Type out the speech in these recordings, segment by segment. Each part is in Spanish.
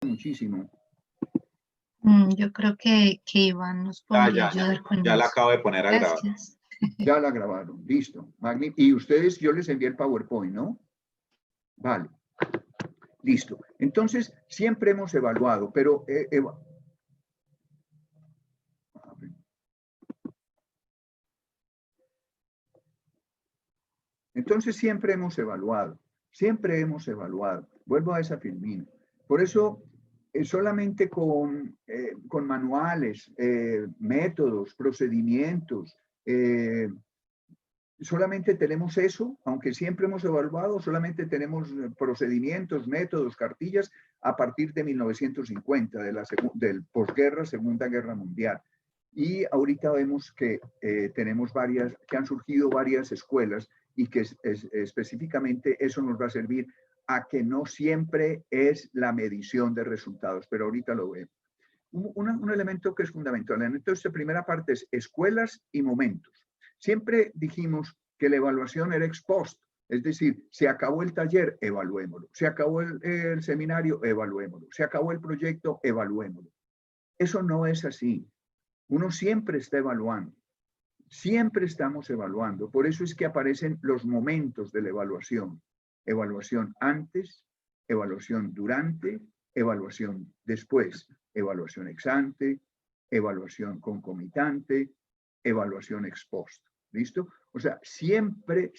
muchísimo. Yo creo que Iván nos podría ayudar con ya la eso. acabo de poner a grabar. Gracias. Ya la grabaron, listo. Y ustedes, yo les envié el PowerPoint, ¿no? Vale. Listo. Entonces, siempre hemos evaluado, pero entonces siempre hemos evaluado. Vuelvo a esa filmina. Por eso, solamente con manuales, métodos, procedimientos, solamente tenemos eso, aunque siempre hemos evaluado, solamente tenemos procedimientos, métodos, cartillas a partir de 1950, del posguerra, Segunda Guerra Mundial. Y ahorita vemos que tenemos que han surgido varias escuelas y que específicamente eso nos va a servir a que no siempre es la medición de resultados, pero ahorita lo vemos. Un elemento que es fundamental. Entonces, la primera parte es escuelas y momentos. Siempre dijimos que la evaluación era ex post, es decir, se acabó el taller, evaluémoslo. Se acabó el seminario, evaluémoslo. Se acabó el proyecto, evaluémoslo. Eso no es así. Uno siempre está evaluando. Siempre estamos evaluando. Por eso es que aparecen los momentos de la evaluación. Evaluación antes, evaluación durante, evaluación después, evaluación ex ante, evaluación concomitante, evaluación ex post. ¿Listo? O sea, siempre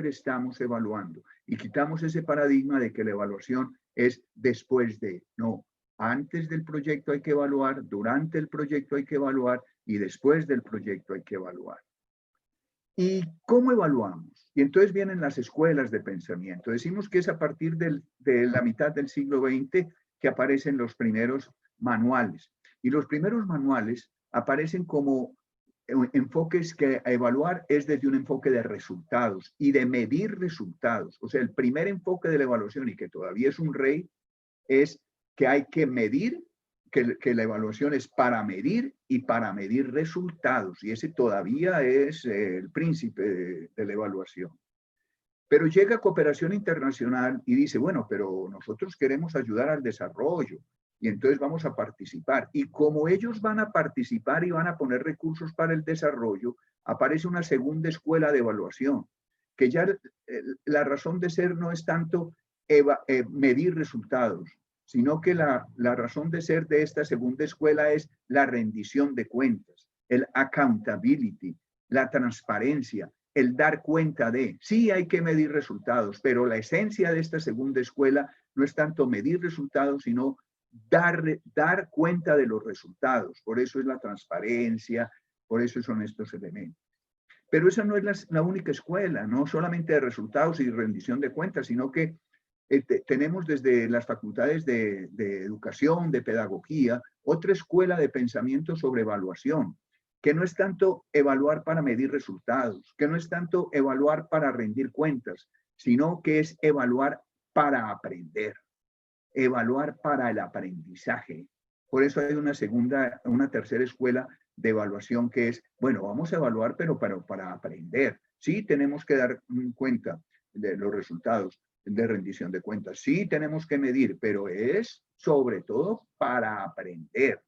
estamos evaluando y quitamos ese paradigma de que la evaluación es después de. No, antes del proyecto hay que evaluar, durante el proyecto hay que evaluar y después del proyecto hay que evaluar. ¿Y cómo evaluamos? Y entonces vienen las escuelas de pensamiento. Decimos que es a partir de la mitad del siglo XX que aparecen los primeros manuales. Y los primeros manuales aparecen como enfoques que a evaluar es desde un enfoque de resultados y de medir resultados. O sea, el primer enfoque de la evaluación, y que todavía es un rey, es que hay que medir, que la evaluación es para medir y para medir resultados. Y ese todavía es el príncipe de la evaluación. Pero llega Cooperación Internacional y dice, bueno, pero nosotros queremos ayudar al desarrollo y entonces vamos a participar. Y como ellos van a participar y van a poner recursos para el desarrollo, aparece una segunda escuela de evaluación, que ya la razón de ser no es tanto medir resultados, sino que la razón de ser de esta segunda escuela es la rendición de cuentas, el accountability, la transparencia, el dar cuenta de. Sí hay que medir resultados, pero la esencia de esta segunda escuela no es tanto medir resultados, sino dar cuenta de los resultados. Por eso es la transparencia, por eso son estos elementos. Pero esa no es la única escuela, no solamente de resultados y rendición de cuentas, sino que tenemos desde las facultades de educación, de pedagogía, otra escuela de pensamiento sobre evaluación, que no es tanto evaluar para medir resultados, que no es tanto evaluar para rendir cuentas, sino que es evaluar para aprender, evaluar para el aprendizaje. Por eso hay una tercera escuela de evaluación que es, bueno, vamos a evaluar, pero para aprender. Sí tenemos que dar cuenta de los resultados de rendición de cuentas. Sí tenemos que medir, pero es sobre todo para aprender.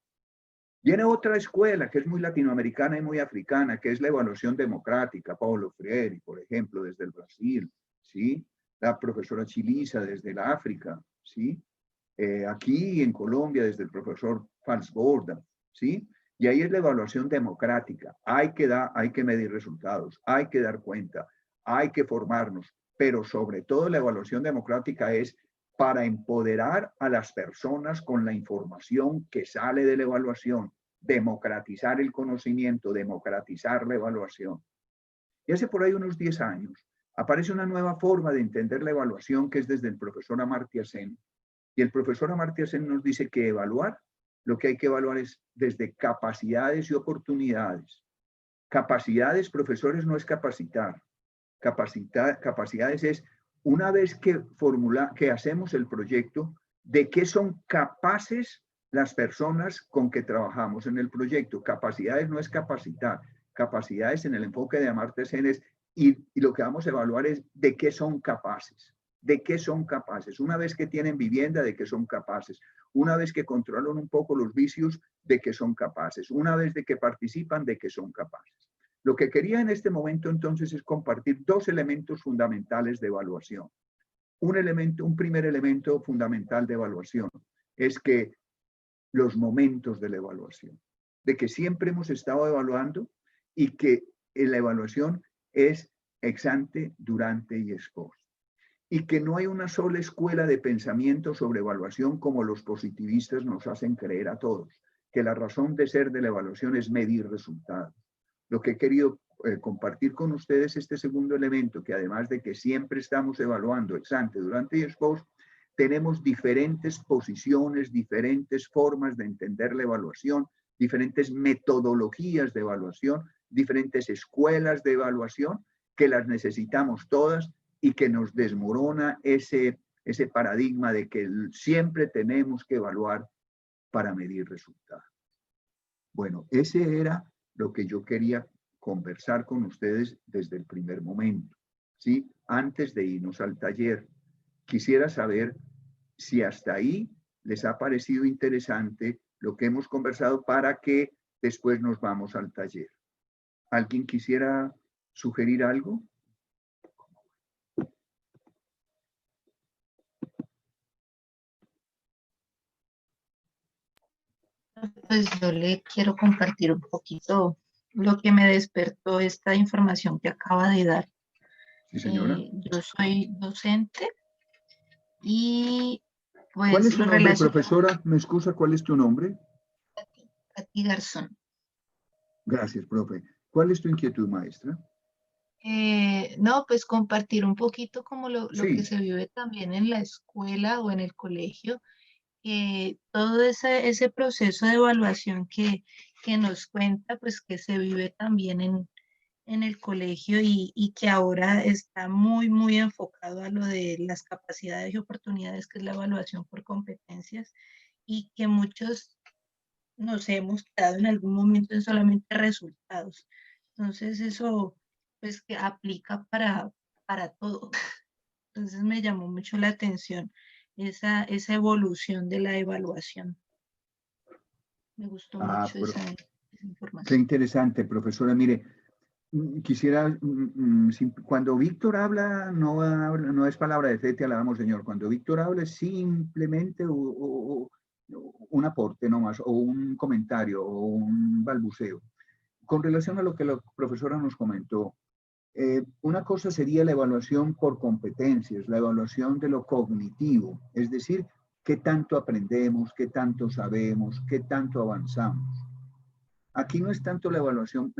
Viene otra escuela que es muy latinoamericana y muy africana, que es la evaluación democrática. Paulo Freire, por ejemplo, desde el Brasil, ¿sí? La profesora Chiliza desde el África, ¿sí? Aquí en Colombia desde el profesor Falsborda, ¿sí? Y ahí es la evaluación democrática. Hay que medir resultados, hay que dar cuenta, hay que formarnos, pero sobre todo la evaluación democrática es para empoderar a las personas con la información que sale de la evaluación, democratizar el conocimiento, democratizar la evaluación. Y hace por ahí unos 10 años aparece una nueva forma de entender la evaluación que es desde el profesor Amartya Sen. Y el profesor Amartya Sen nos dice que evaluar, lo que hay que evaluar es desde capacidades y oportunidades. Capacidades, profesores, no es capacitar. Capacidades es una vez que hacemos el proyecto, de qué son capaces las personas con que trabajamos en el proyecto. Capacidades no es capacitar. Capacidades en el enfoque de Amartya Sen es, y lo que vamos a evaluar es de qué son capaces. de qué son capaces. Una vez que tienen vivienda, de qué son capaces. Una vez que controlan un poco los vicios, de qué son capaces. Una vez de que participan, de qué son capaces. Lo que quería en este momento entonces es compartir dos elementos fundamentales de evaluación. Un primer elemento fundamental de evaluación es que los momentos de la evaluación, de que siempre hemos estado evaluando y que la evaluación es ex ante, durante y ex post. Y que no hay una sola escuela de pensamiento sobre evaluación como los positivistas nos hacen creer a todos, que la razón de ser de la evaluación es medir resultados. Lo que he querido compartir con ustedes este segundo elemento, que además de que siempre estamos evaluando ex ante, durante y ex post, tenemos diferentes posiciones, diferentes formas de entender la evaluación, diferentes metodologías de evaluación, diferentes escuelas de evaluación, que las necesitamos todas y que nos desmorona ese paradigma de que siempre tenemos que evaluar para medir resultados. Bueno, ese era lo que yo quería conversar con ustedes desde el primer momento, ¿sí? Antes de irnos al taller, quisiera saber si hasta ahí les ha parecido interesante lo que hemos conversado para que después nos vamos al taller. ¿Alguien quisiera sugerir algo? Pues yo le quiero compartir un poquito lo que me despertó esta información que acaba de dar. Sí, señora. Yo soy docente y ¿Cuál es pues su lo nombre, relaciono profesora? ¿Me excusa cuál es tu nombre? a ti, Garzón. Gracias, profe. ¿Cuál es tu inquietud, maestra? No, pues compartir un poquito como lo que Sí. se vive también en la escuela o en el colegio, todo ese proceso de evaluación que nos cuenta, pues que se vive también en el colegio y que ahora está muy, muy enfocado a lo de las capacidades y oportunidades, que es la evaluación por competencias, y que muchos nos hemos quedado en algún momento en solamente resultados. Entonces eso pues que aplica para todo. Entonces me llamó mucho la atención esa evolución de la evaluación. Me gustó mucho esa Qué información. interesante, profesora. Mire, quisiera, cuando Víctor habla, no es palabra de fe, te alabamos, Señor. Cuando Víctor habla es simplemente un aporte nomás, o un comentario, o un balbuceo. Con relación a lo que la profesora nos comentó, una cosa sería la evaluación por competencias, la evaluación de lo cognitivo, es decir, qué tanto aprendemos, qué tanto sabemos, qué tanto avanzamos. Aquí no es tanto la evaluación,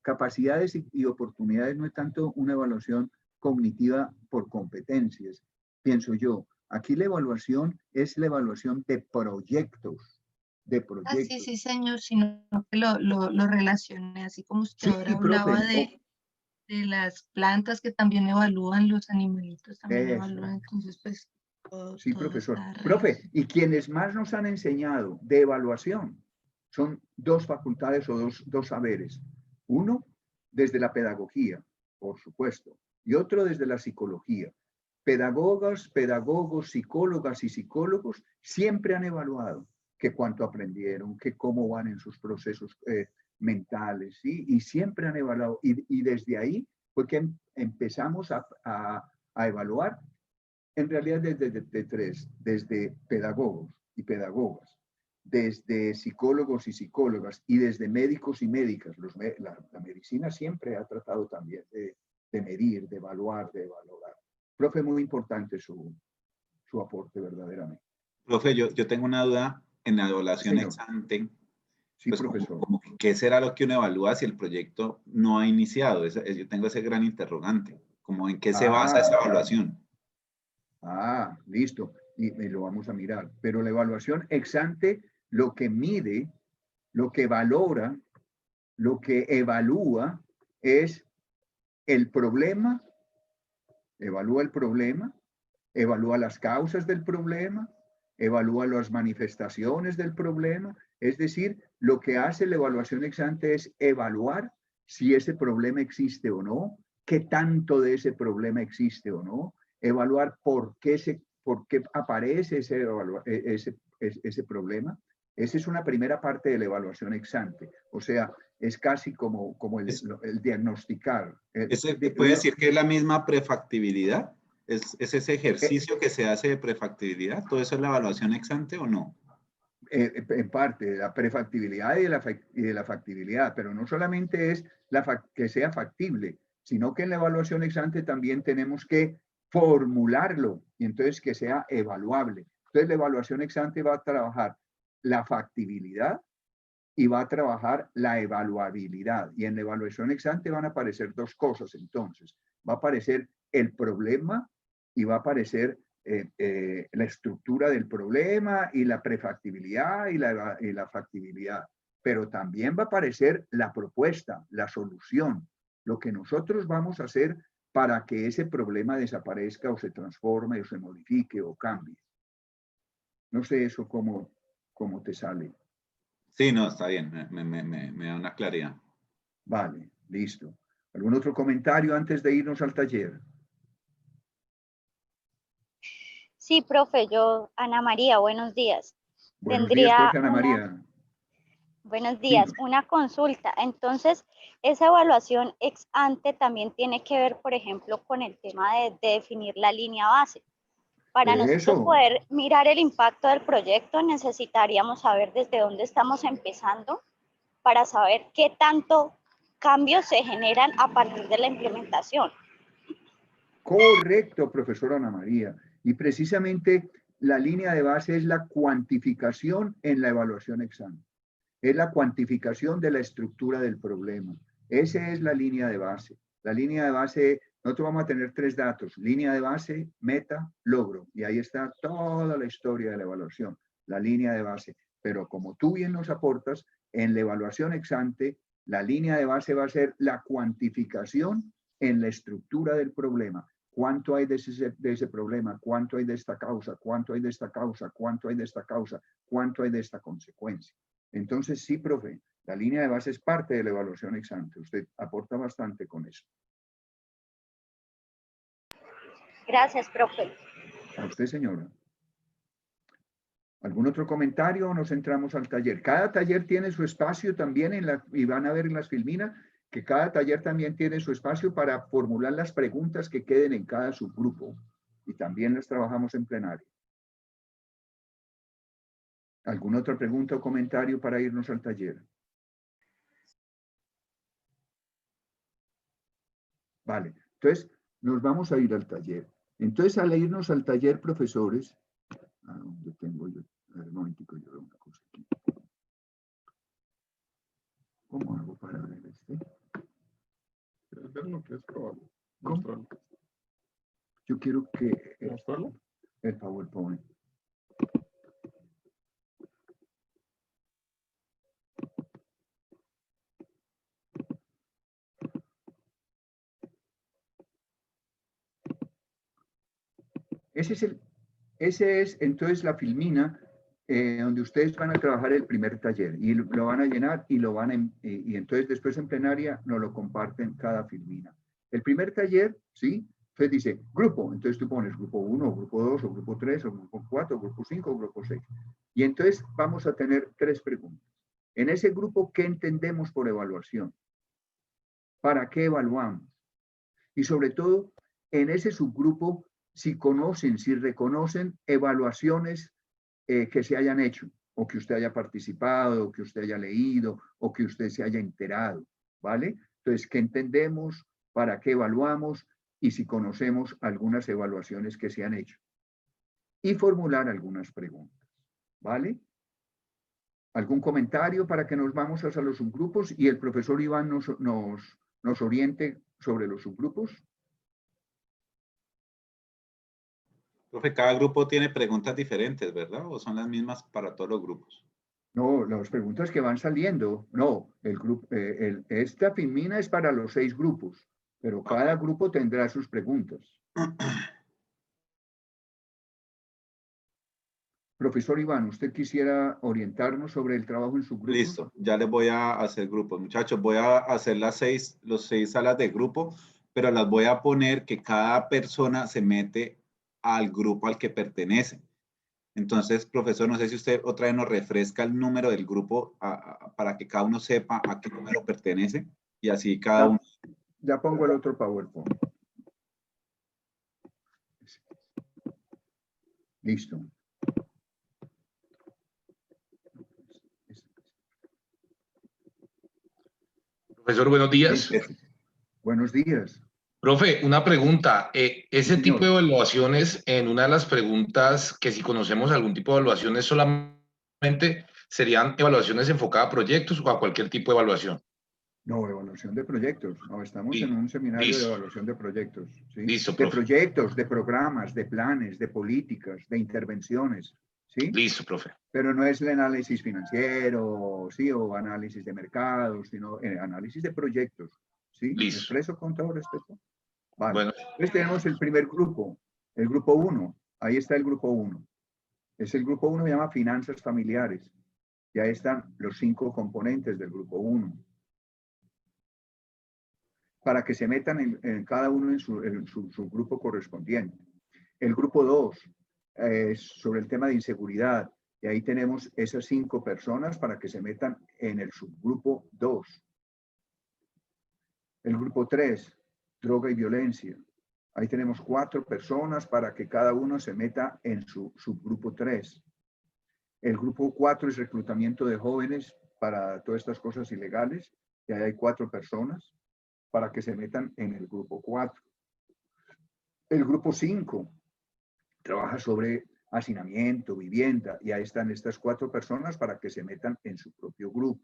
capacidades y oportunidades, no es tanto una evaluación cognitiva por competencias, pienso yo. Aquí la evaluación es la evaluación de proyectos, Ah, sí, sí, señor, sino que lo relacioné, así como usted Sí, ahora hablaba profe. de las plantas que también evalúan, los animalitos también Eso. evalúan, entonces pues Sí, todo profesor. está Profe, relacionado. y quienes más nos han enseñado de evaluación son dos facultades o dos saberes. Uno, desde la pedagogía, por supuesto, y otro desde la psicología. Pedagogas, pedagogos, psicólogas y psicólogos siempre han evaluado que cuánto aprendieron, que cómo van en sus procesos mentales, ¿sí? Y siempre han evaluado. Y desde ahí fue que empezamos a evaluar en realidad desde tres, desde pedagogos y pedagogas, desde psicólogos y psicólogas y desde médicos y médicas. La medicina siempre ha tratado también de medir, de evaluar, de valorar. Profe, muy importante su aporte verdaderamente. Profe, yo tengo una duda en la evaluación Señor. ex ante. Sí, Pues profesor. como ¿qué será lo que uno evalúa si el proyecto no ha iniciado? Yo tengo ese gran interrogante. Como ¿en qué se basa esa evaluación? Listo. Y lo vamos a mirar. Pero la evaluación ex ante lo que mide, lo que valora, lo que evalúa es el problema, evalúa el problema, evalúa las causas del problema, evalúa las manifestaciones del problema. Es decir, lo que hace la evaluación ex ante es evaluar si ese problema existe o no, qué tanto de ese problema existe o no, evaluar por qué aparece ese problema. Esa es una primera parte de la evaluación ex ante. O sea, es casi como el diagnosticar. ¿Puede decir que es la misma prefactibilidad? ¿Es ese ejercicio que se hace de prefactibilidad? ¿Todo eso es la evaluación ex ante o no? En parte, de la prefactibilidad y de la factibilidad, pero no solamente es que sea factible, sino que en la evaluación ex ante también tenemos que formularlo y entonces que sea evaluable. Entonces la evaluación ex ante va a trabajar la factibilidad y va a trabajar la evaluabilidad. Y en la evaluación ex ante van a aparecer dos cosas entonces. Va a aparecer el problema y va a aparecer la estructura del problema y la prefactibilidad y la factibilidad. Pero también va a aparecer la propuesta, la solución, lo que nosotros vamos a hacer para que ese problema desaparezca o se transforme o se modifique o cambie. No sé eso cómo te sale. Sí, no, está bien, me da una claridad. Vale, listo. ¿Algún otro comentario antes de irnos al taller? Sí, profe, Ana María, buenos días. Buenos días, profe Ana María. Buenos días, una consulta. Entonces, esa evaluación ex ante también tiene que ver, por ejemplo, con el tema de definir la línea base. Para nosotros poder mirar el impacto del proyecto, necesitaríamos saber desde dónde estamos empezando para saber qué tanto cambios se generan a partir de la implementación. Correcto, profesora Ana María. Y precisamente la línea de base es la cuantificación en la evaluación ex ante. Es la cuantificación de la estructura del problema. Esa es la línea de base. La línea de base, nosotros vamos a tener 3 datos: línea de base, meta, logro. Y ahí está toda la historia de la evaluación, la línea de base. Pero como tú bien nos aportas, en la evaluación ex ante, la línea de base va a ser la cuantificación en la estructura del problema. ¿Cuánto hay de ese problema? ¿Cuánto hay de esta causa? ¿Cuánto hay de esta causa? ¿Cuánto hay de esta causa? ¿Cuánto hay de esta consecuencia? Entonces, sí, profe, la línea de base es parte de la evaluación ex ante. Usted aporta bastante con eso. Gracias, profe. A usted, señora. ¿Algún otro comentario o nos entramos al taller? Cada taller tiene su espacio también y van a ver en las filminas que cada taller también tiene su espacio para formular las preguntas que queden en cada subgrupo. Y también las trabajamos en plenario. ¿Alguna otra pregunta o comentario para irnos al taller? Vale, entonces nos vamos a ir al taller. Entonces, al irnos al taller, profesores, ¿dónde tengo yo? A ver, un momentico, yo veo una cosa aquí. ¿Cómo hago para ver este? Ver lo que es probable. ¿Cómo? Yo quiero que... ¿Mostrarlo? El PowerPoint. Ese es entonces la filmina donde ustedes van a trabajar el primer taller y lo van a llenar y y entonces después en plenaria nos lo comparten cada filmina. El primer taller, ¿sí? Entonces dice grupo, entonces tú pones grupo 1, grupo 2, o grupo 3, o grupo 4, o grupo 5, o grupo 6. Y entonces vamos a tener 3 preguntas. En ese grupo, ¿qué entendemos por evaluación? ¿Para qué evaluamos? Y sobre todo, en ese subgrupo, si conocen, si reconocen evaluaciones que se hayan hecho, o que usted haya participado, o que usted haya leído, o que usted se haya enterado, ¿vale? Entonces, ¿qué entendemos? ¿Para qué evaluamos? Y si conocemos algunas evaluaciones que se han hecho. Y formular algunas preguntas, ¿vale? ¿Algún comentario para que nos vamos hacia los subgrupos y el profesor Iván nos oriente sobre los subgrupos? Profe, cada grupo tiene preguntas diferentes, ¿verdad? ¿O son las mismas para todos los grupos? No, las preguntas que van saliendo, no, esta filmina es para los 6 grupos, pero cada grupo tendrá sus preguntas. Profesor Iván, ¿usted quisiera orientarnos sobre el trabajo en su grupo? Listo, ya les voy a hacer grupos. Muchachos, voy a hacer los 6 salas de grupo, pero las voy a poner que cada persona se mete al grupo al que pertenece. Entonces, profesor, no sé si usted otra vez nos refresca el número del grupo para que cada uno sepa a qué número pertenece y así cada uno. Ya pongo el otro PowerPoint. Listo. Profesor, buenos días. Buenos días. Profe, una pregunta. Ese Sí, tipo de señor. evaluaciones, en una de las preguntas, que si conocemos algún tipo de evaluaciones, solamente serían evaluaciones enfocadas a proyectos o a cualquier tipo de evaluación. No, evaluación de proyectos. No, estamos en Sí, un seminario de listo, evaluación de proyectos. ¿Sí? listo, De profe. proyectos, de programas, de planes, de políticas, de intervenciones. ¿Sí? Listo, profe. Pero no es el análisis financiero, ¿sí? O análisis de mercados, sino el análisis de proyectos. ¿Sí? ¿Me Listo. expreso con todo respeto? Vale. Bueno, Entonces tenemos el primer grupo, el grupo 1. Ahí está el grupo 1. Es el grupo 1, se llama finanzas familiares. Ya están los 5 componentes del grupo 1. Para que se metan en cada uno en su grupo correspondiente. El grupo 2 es sobre el tema de inseguridad. Y ahí tenemos esas 5 personas para que se metan en el subgrupo 2. El grupo 3, droga y violencia. Ahí tenemos 4 personas para que cada uno se meta en su subgrupo 3. El grupo 4 es reclutamiento de jóvenes para todas estas cosas ilegales. Y ahí hay 4 personas para que se metan en el grupo 4. El grupo 5 trabaja sobre hacinamiento, vivienda, y ahí están estas 4 personas para que se metan en su propio grupo.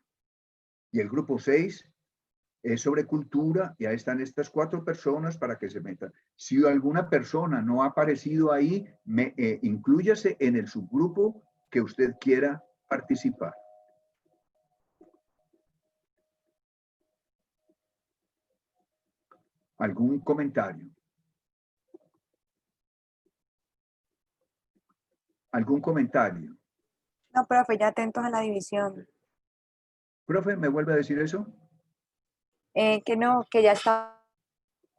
Y el grupo 6 es sobre cultura, y ahí están estas 4 personas para que se metan. Si alguna persona no ha aparecido ahí, inclúyase en el subgrupo que usted quiera participar. ¿Algún comentario? ¿Algún comentario? No, profe, ya atentos a la división. Profe, ¿me vuelve a decir eso? Que no, que ya está.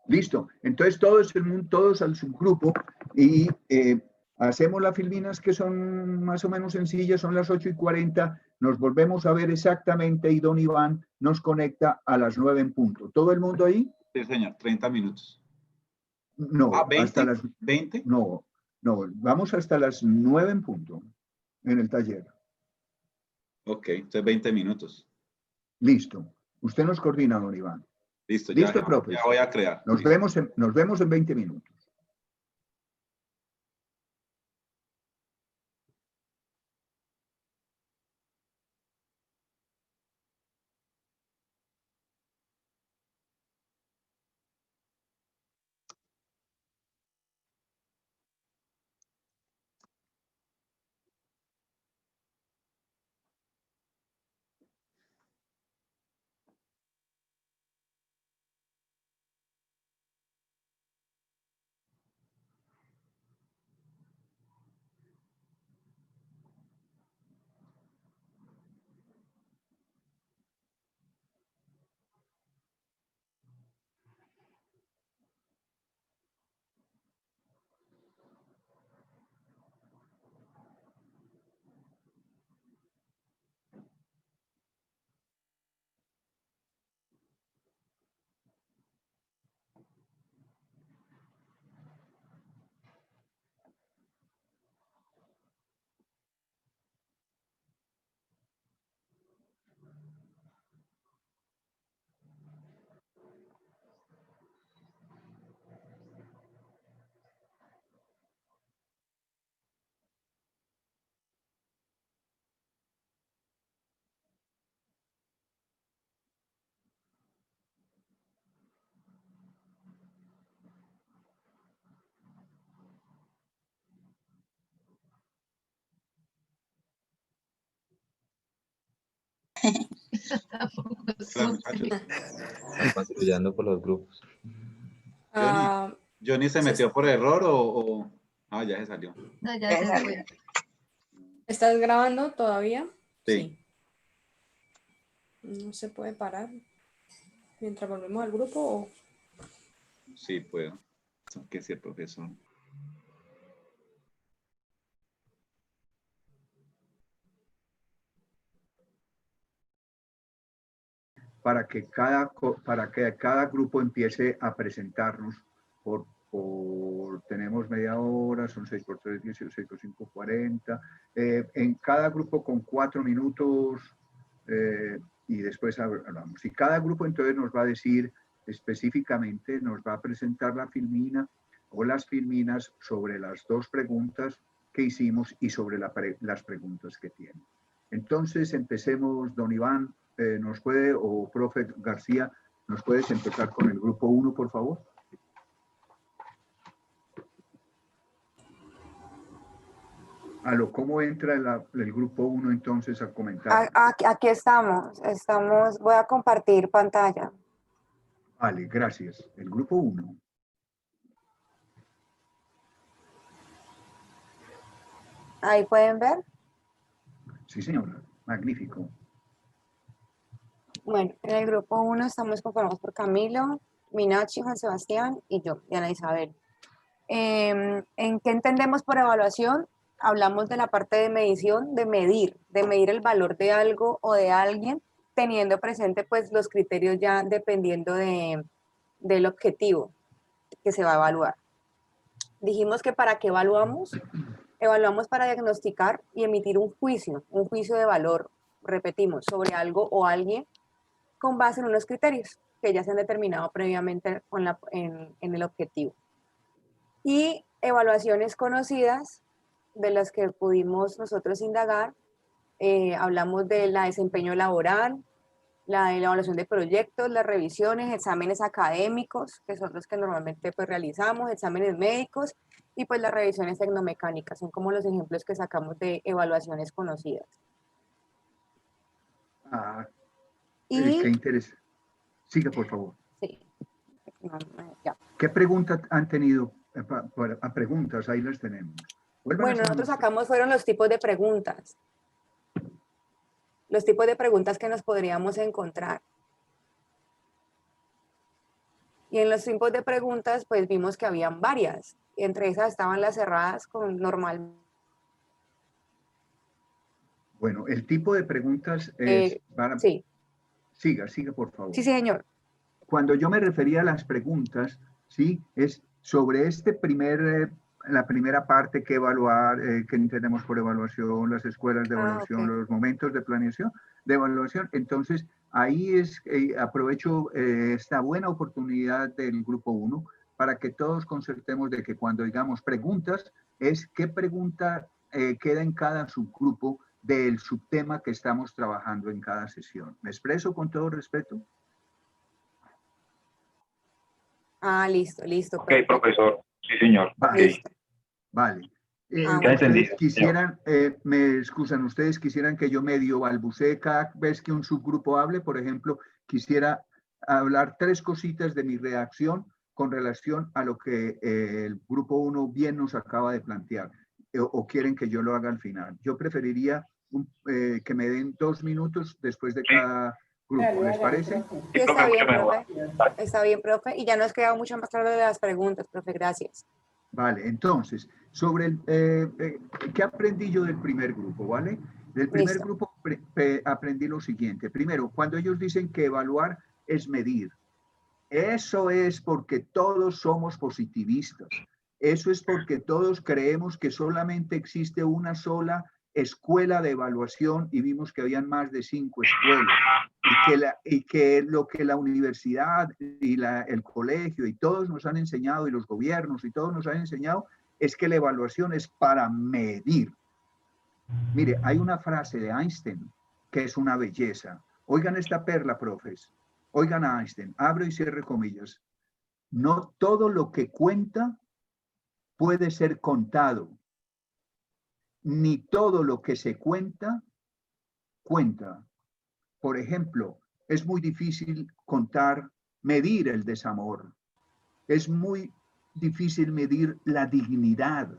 Listo. Entonces todos al subgrupo y hacemos las filminas que son más o menos sencillas, son las 8:40. Nos volvemos a ver exactamente y don Iván nos conecta a las 9 en punto. ¿Todo el mundo ahí? Sí, señor, 30 minutos. No, 20, hasta las 20. No, vamos hasta las 9 en punto en el taller. Ok, entonces 20 minutos. Listo. Usted nos coordina, don Iván. Listo, Listo, ya profe. voy a crear. Nos vemos en 20 minutos. Hola, muchachos. Patrullando por los grupos. ¿Johnny se metió por error o...? Ah, ya se salió. No, ya se fue. ¿Estás grabando todavía? Sí. No se puede parar mientras volvemos al grupo. Sí, puedo. Que sí, profesor. Para que cada grupo empiece a presentarnos tenemos media hora, son 6 por 3, 18, 6 por 5, 40. En cada grupo con 4 minutos y después hablamos. Y cada grupo entonces nos va a decir específicamente, nos va a presentar la filmina o las filminas sobre las 2 preguntas que hicimos y sobre las preguntas que tienen. Entonces empecemos, don Iván, nos puede, o profe García, ¿nos puedes empezar con el grupo 1, por favor? ¿Cómo entra el grupo 1 entonces a comentar? Aquí estamos, voy a compartir pantalla. Vale, gracias. El grupo 1. Ahí pueden ver. Sí, señora. Magnífico. Bueno, en el grupo 1 estamos conformados por Camilo, Minachi, Juan Sebastián y yo, Diana Isabel. ¿En qué entendemos por evaluación? Hablamos de la parte de medición, de medir el valor de algo o de alguien, teniendo presente pues los criterios ya dependiendo del objetivo que se va a evaluar. Dijimos que para qué evaluamos para diagnosticar y emitir un juicio de valor, repetimos, sobre algo o alguien con base en unos criterios que ya se han determinado previamente en el objetivo. Y evaluaciones conocidas de las que pudimos nosotros indagar, hablamos de la desempeño laboral, la evaluación de proyectos, las revisiones, exámenes académicos, que son los que normalmente pues realizamos, exámenes médicos y pues las revisiones tecnomecánicas, son como los ejemplos que sacamos de evaluaciones conocidas. Qué interés. Siga, por favor. Sí. Ya. ¿Qué preguntas han tenido? Preguntas, ahí las tenemos. Bueno, nosotros sacamos fueron los tipos de preguntas. Los tipos de preguntas que nos podríamos encontrar. Y en los tipos de preguntas, pues vimos que habían varias. Entre esas estaban las cerradas con normal. Bueno, el tipo de preguntas es... Sí. Siga, por favor. Sí, señor. Cuando yo me refería a las preguntas, sí, es sobre la primera parte que evaluar, que entendemos por evaluación, las escuelas de evaluación, okay. Los momentos de planeación, de evaluación. Entonces, ahí aprovecho esta buena oportunidad del grupo 1 para que todos concertemos de que cuando digamos preguntas, es qué pregunta queda en cada subgrupo del subtema que estamos trabajando en cada sesión. ¿Me expreso con todo respeto? Listo. Ok, perfecto. Profesor. Sí, señor. Vale. Vale. Ustedes quisieran, me excusan, ustedes quisieran que yo medio balbucee cada vez que un subgrupo hable, por ejemplo, quisiera hablar 3 cositas de mi reacción con relación a lo que el grupo 1 bien nos acaba de plantear, o quieren que yo lo haga al final. Yo preferiría que me den 2 minutos después de cada grupo, ¿les parece? Sí, está bien, profe. Y ya nos queda mucho más claro de las preguntas, profe, gracias. Vale, entonces, sobre ¿qué aprendí yo del primer grupo, vale? Del primer grupo aprendí lo siguiente. Primero, cuando ellos dicen que evaluar es medir, eso es porque todos somos positivistas. Eso es porque todos creemos que solamente existe una sola escuela de evaluación y vimos que habían más de 5 escuelas y que lo que la universidad y el colegio y todos nos han enseñado y los gobiernos y todos nos han enseñado es que la evaluación es para medir. Mire, hay una frase de Einstein que es una belleza. Oigan esta perla, profes. Oigan a Einstein, abro y cierre comillas. No todo lo que cuenta puede ser contado. Ni todo lo que se cuenta, cuenta. Por ejemplo, es muy difícil medir el desamor. Es muy difícil medir la dignidad.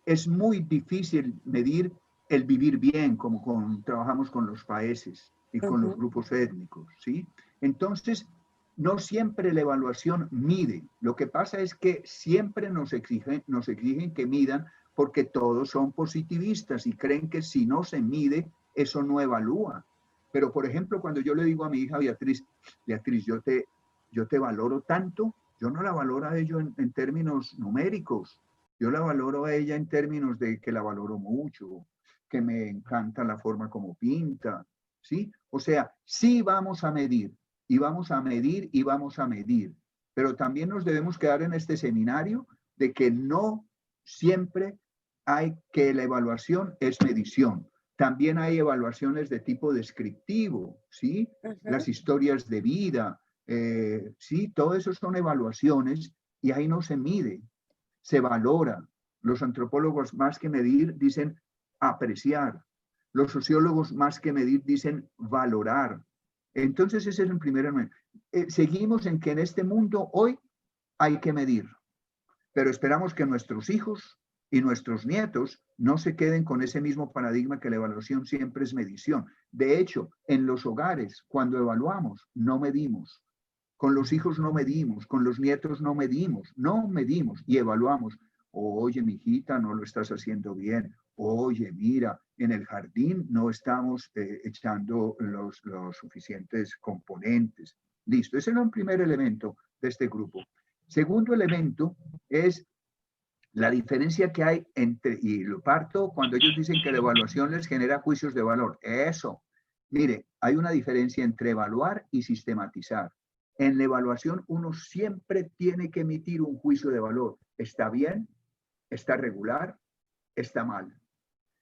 Es muy difícil medir el vivir bien, como trabajamos con los países y con los grupos étnicos, ¿sí? Entonces, no siempre la evaluación mide. Lo que pasa es que siempre nos exigen que midan porque todos son positivistas y creen que si no se mide, eso no evalúa. Pero, por ejemplo, cuando yo le digo a mi hija Beatriz, yo te valoro tanto, yo no la valoro a ella en términos numéricos, yo la valoro a ella en términos de que la valoro mucho, que me encanta la forma como pinta, ¿sí? O sea, sí vamos a medir, y vamos a medir, y vamos a medir, pero también nos debemos quedar en este seminario de que no siempre hay que la evaluación es medición. También hay evaluaciones de tipo descriptivo, ¿sí? Las historias de vida, sí, todo eso son evaluaciones y ahí no se mide, se valora. Los antropólogos más que medir dicen apreciar. Los sociólogos más que medir dicen valorar. Entonces ese es el primer elemento. Seguimos en que en este mundo hoy hay que medir, pero esperamos que nuestros hijos y nuestros nietos no se queden con ese mismo paradigma que la evaluación siempre es medición. De hecho, en los hogares, cuando evaluamos, no medimos. Con los hijos no medimos, con los nietos no medimos y evaluamos. Oye, mijita, no lo estás haciendo bien. Oye, mira, en el jardín no estamos echando los suficientes componentes. Listo, ese era un primer elemento de este grupo. Segundo elemento es la diferencia que hay entre, y lo parto cuando ellos dicen que la evaluación les genera juicios de valor. Eso. Mire, hay una diferencia entre evaluar y sistematizar. En la evaluación uno siempre tiene que emitir un juicio de valor. ¿Está bien? ¿Está regular? ¿Está mal?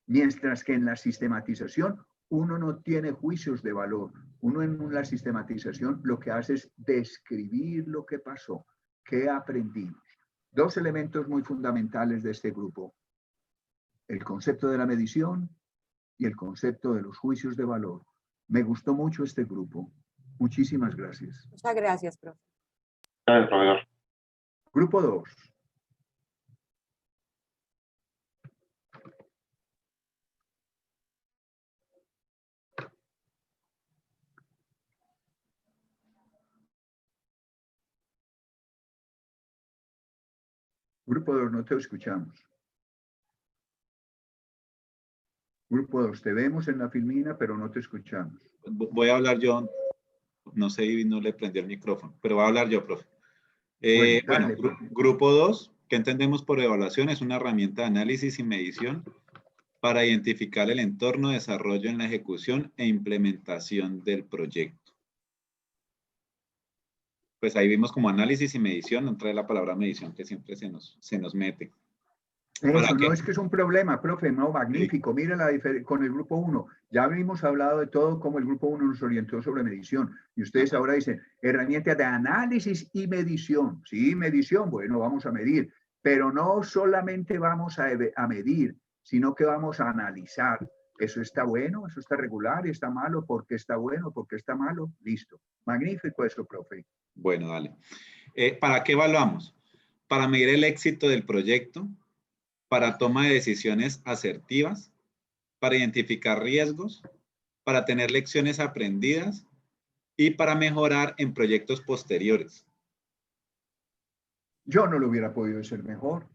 Mientras que en la sistematización uno no tiene juicios de valor. Uno en la sistematización lo que hace es describir lo que pasó, qué aprendimos. Dos elementos muy fundamentales de este grupo: el concepto de la medición y el concepto de los juicios de valor. Me gustó mucho este grupo. Muchísimas gracias. Muchas gracias, profe. Gracias, profesor. Grupo 2. Grupo 2, no te escuchamos. Grupo 2, te vemos en la filmina, pero no te escuchamos. Voy a hablar yo. No sé, y no le prendí el micrófono, pero voy a hablar yo, profe. Bueno, dale, Grupo 2, ¿qué entendemos por evaluación? Es una herramienta de análisis y medición para identificar el entorno, desarrollo en la ejecución e implementación del proyecto. Pues ahí vimos como análisis y medición, no trae la palabra medición que siempre se nos mete. Eso no es que es un problema, profe, no, magnífico. Sí. Mira la diferencia con el grupo 1. Ya habíamos hablado de todo cómo el grupo 1 nos orientó sobre medición. Y ustedes ahora dicen, herramienta de análisis y medición. Sí, medición, bueno, vamos a medir. Pero no solamente vamos a medir, sino que vamos a analizar. Eso está bueno, eso está regular, está malo, ¿por qué está bueno, por qué está malo? Listo. Magnífico eso, profe. Bueno, dale. ¿Para qué evaluamos? Para medir el éxito del proyecto, para toma de decisiones asertivas, para identificar riesgos, para tener lecciones aprendidas y para mejorar en proyectos posteriores. Yo no lo hubiera podido ser mejor.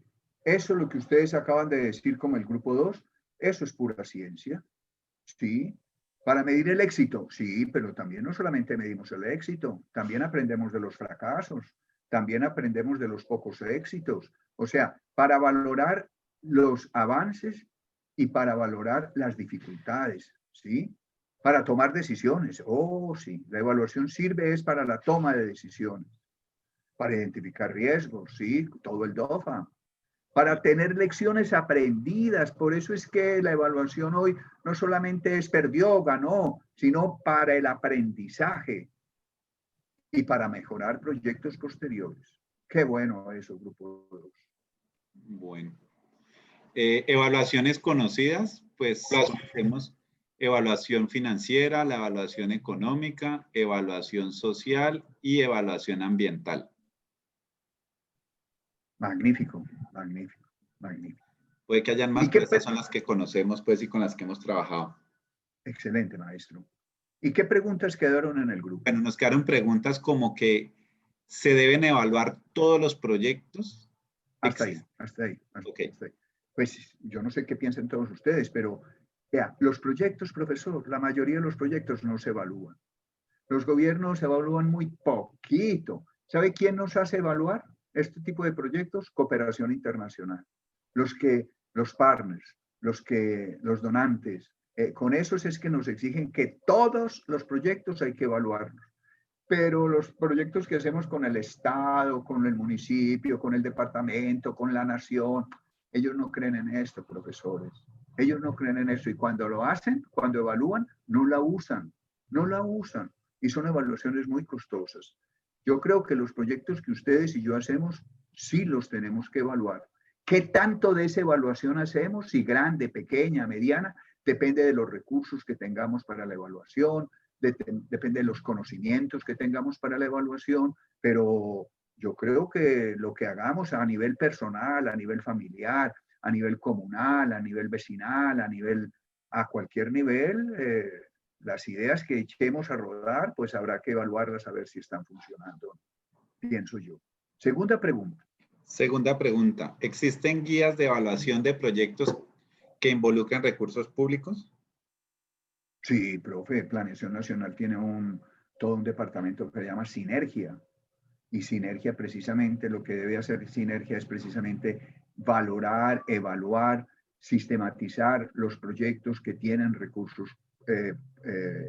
Eso es lo que ustedes acaban de decir como el grupo 2, eso es pura ciencia. Sí. Para medir el éxito, sí, pero también no solamente medimos el éxito, también aprendemos de los fracasos, también aprendemos de los pocos éxitos. O sea, para valorar los avances y para valorar las dificultades, ¿sí? Para tomar decisiones. Oh, sí, la evaluación sirve es para la toma de decisiones, para identificar riesgos, sí, todo el DOFA, para tener lecciones aprendidas. Por eso es que la evaluación hoy no solamente es perdió, ganó, sino para el aprendizaje y para mejorar proyectos posteriores. Qué bueno eso, grupo 2. Bueno. Evaluaciones conocidas, pues tenemos evaluación financiera, la evaluación económica, evaluación social y evaluación ambiental. Magnífico, magnífico, magnífico. Puede que hayan más, pero estas son las que conocemos, pues, y con las que hemos trabajado. Excelente, maestro. ¿Y qué preguntas quedaron en el grupo? Bueno, nos quedaron preguntas como que ¿se deben evaluar todos los proyectos? Hasta ahí. Okay. Hasta ahí. Pues yo no sé qué piensan todos ustedes, pero vea, los proyectos, profesor, la mayoría de los proyectos no se evalúan. Los gobiernos evalúan muy poquito. ¿Sabe quién nos hace evaluar este tipo de proyectos? Cooperación internacional. Los partners, los donantes, con esos es que nos exigen que todos los proyectos hay que evaluarlos. Pero los proyectos que hacemos con el Estado, con el municipio, con el departamento, con la nación, ellos no creen en esto, profesores. Ellos no creen en eso y cuando lo hacen, cuando evalúan, no la usan. Y son evaluaciones muy costosas. Yo creo que los proyectos que ustedes y yo hacemos, sí los tenemos que evaluar. ¿Qué tanto de esa evaluación hacemos? Si grande, pequeña, mediana, depende de los recursos que tengamos para la evaluación, depende de los conocimientos que tengamos para la evaluación, pero yo creo que lo que hagamos a nivel personal, a nivel familiar, a nivel comunal, a nivel vecinal, a cualquier nivel, las ideas que echemos a rodar, pues habrá que evaluarlas a ver si están funcionando, pienso yo. Segunda pregunta. Segunda pregunta. ¿Existen guías de evaluación de proyectos que involucren recursos públicos? Sí, profe, Planeación Nacional tiene todo un departamento que se llama Sinergia. Y Sinergia, precisamente, lo que debe hacer Sinergia es precisamente valorar, evaluar, sistematizar los proyectos que tienen recursos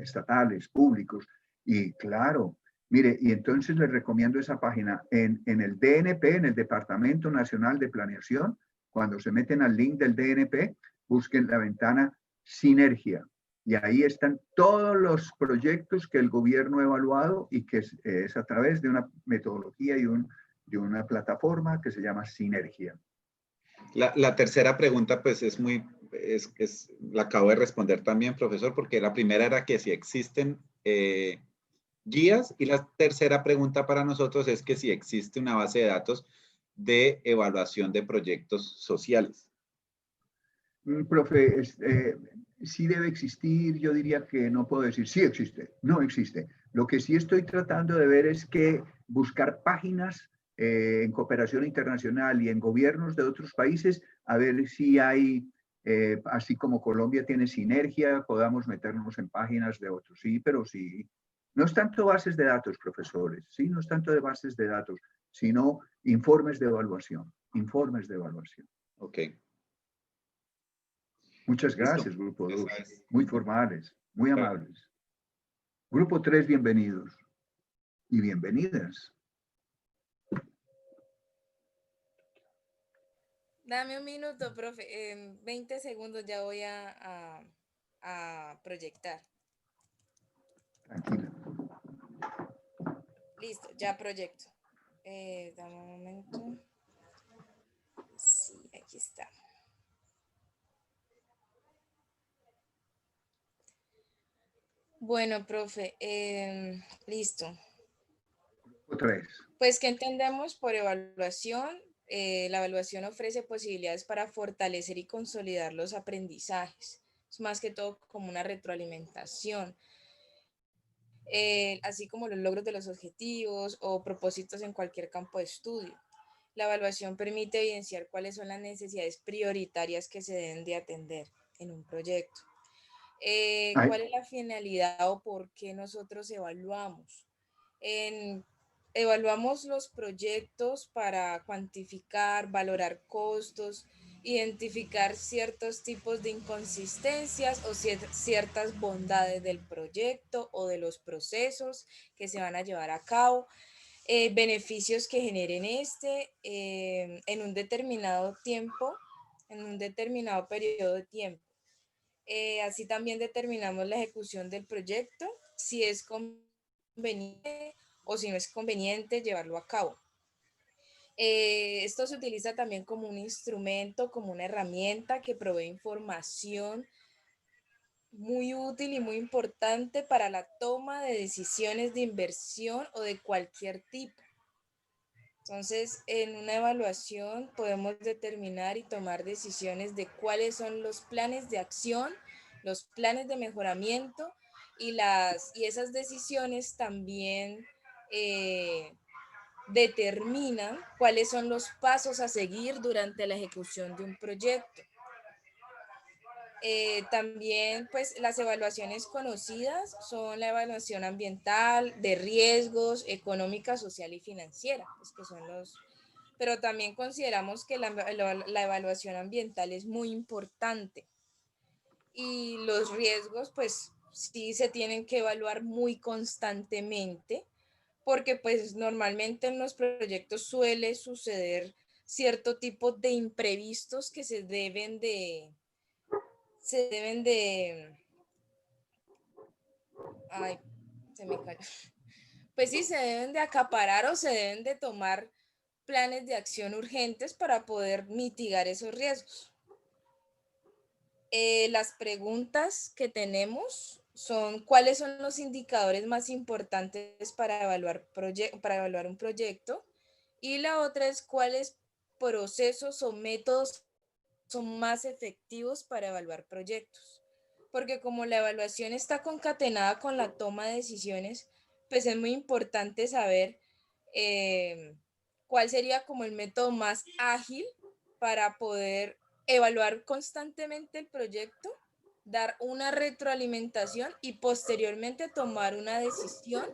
estatales, públicos. Y claro, mire, y entonces les recomiendo esa página en el DNP, en el Departamento Nacional de Planeación. Cuando se meten al link del DNP, busquen la ventana Sinergia. Y ahí están todos los proyectos que el gobierno ha evaluado y que es a través de una metodología y de una plataforma que se llama Sinergia. La tercera pregunta, pues la acabo de responder también, profesor, porque la primera era que si existen guías y la tercera pregunta para nosotros es que si existe una base de datos de evaluación de proyectos sociales. Profe, sí debe existir, yo diría que no puedo decir sí existe, no existe. Lo que sí estoy tratando de ver es que buscar páginas en cooperación internacional y en gobiernos de otros países, a ver si hay, así como Colombia tiene Sinergia, podamos meternos en páginas de otros. Sí, pero sí. No es tanto bases de datos, profesores, sí, no es tanto de bases de datos, sino informes de evaluación, Ok. Muchas gracias, Listo. Grupo 2. Muy formales, muy amables. Grupo 3, bienvenidos y bienvenidas. Dame un minuto, profe. En 20 segundos ya voy a proyectar. Tranquila. Listo, ya proyecto. Dame un momento. Sí, aquí está. Bueno, profe, listo. Grupo 3. Pues, ¿qué entendemos por evaluación? La evaluación ofrece posibilidades para fortalecer y consolidar los aprendizajes. Es más que todo como una retroalimentación. Así como los logros de los objetivos o propósitos en cualquier campo de estudio. La evaluación permite evidenciar cuáles son las necesidades prioritarias que se deben de atender en un proyecto. ¿Cuál es la finalidad o por qué nosotros evaluamos? Evaluamos los proyectos para cuantificar, valorar costos, identificar ciertos tipos de inconsistencias o ciertas bondades del proyecto o de los procesos que se van a llevar a cabo, beneficios que generen en un determinado tiempo, en un determinado periodo de tiempo. Así también determinamos la ejecución del proyecto, si es conveniente o si no es conveniente llevarlo a cabo. Esto se utiliza también como un instrumento, como una herramienta que provee información muy útil y muy importante para la toma de decisiones de inversión o de cualquier tipo. Entonces, en una evaluación podemos determinar y tomar decisiones de cuáles son los planes de acción, los planes de mejoramiento y esas decisiones también determinan cuáles son los pasos a seguir durante la ejecución de un proyecto. También, pues, las evaluaciones conocidas son la evaluación ambiental, de riesgos, económica, social y financiera, pues, que son pero también consideramos que la evaluación ambiental es muy importante y los riesgos, pues, sí se tienen que evaluar muy constantemente porque, pues, normalmente en los proyectos suele suceder cierto tipo de imprevistos que se deben de, ay, se me cayó. Pues sí, se deben de acaparar o se deben de tomar planes de acción urgentes para poder mitigar esos riesgos. Las preguntas que tenemos son: ¿cuáles son los indicadores más importantes para evaluar un proyecto? Y la otra es: ¿cuáles procesos o métodos son más efectivos para evaluar proyectos? Porque como la evaluación está concatenada con la toma de decisiones, pues es muy importante saber cuál sería como el método más ágil para poder evaluar constantemente el proyecto, dar una retroalimentación y posteriormente tomar una decisión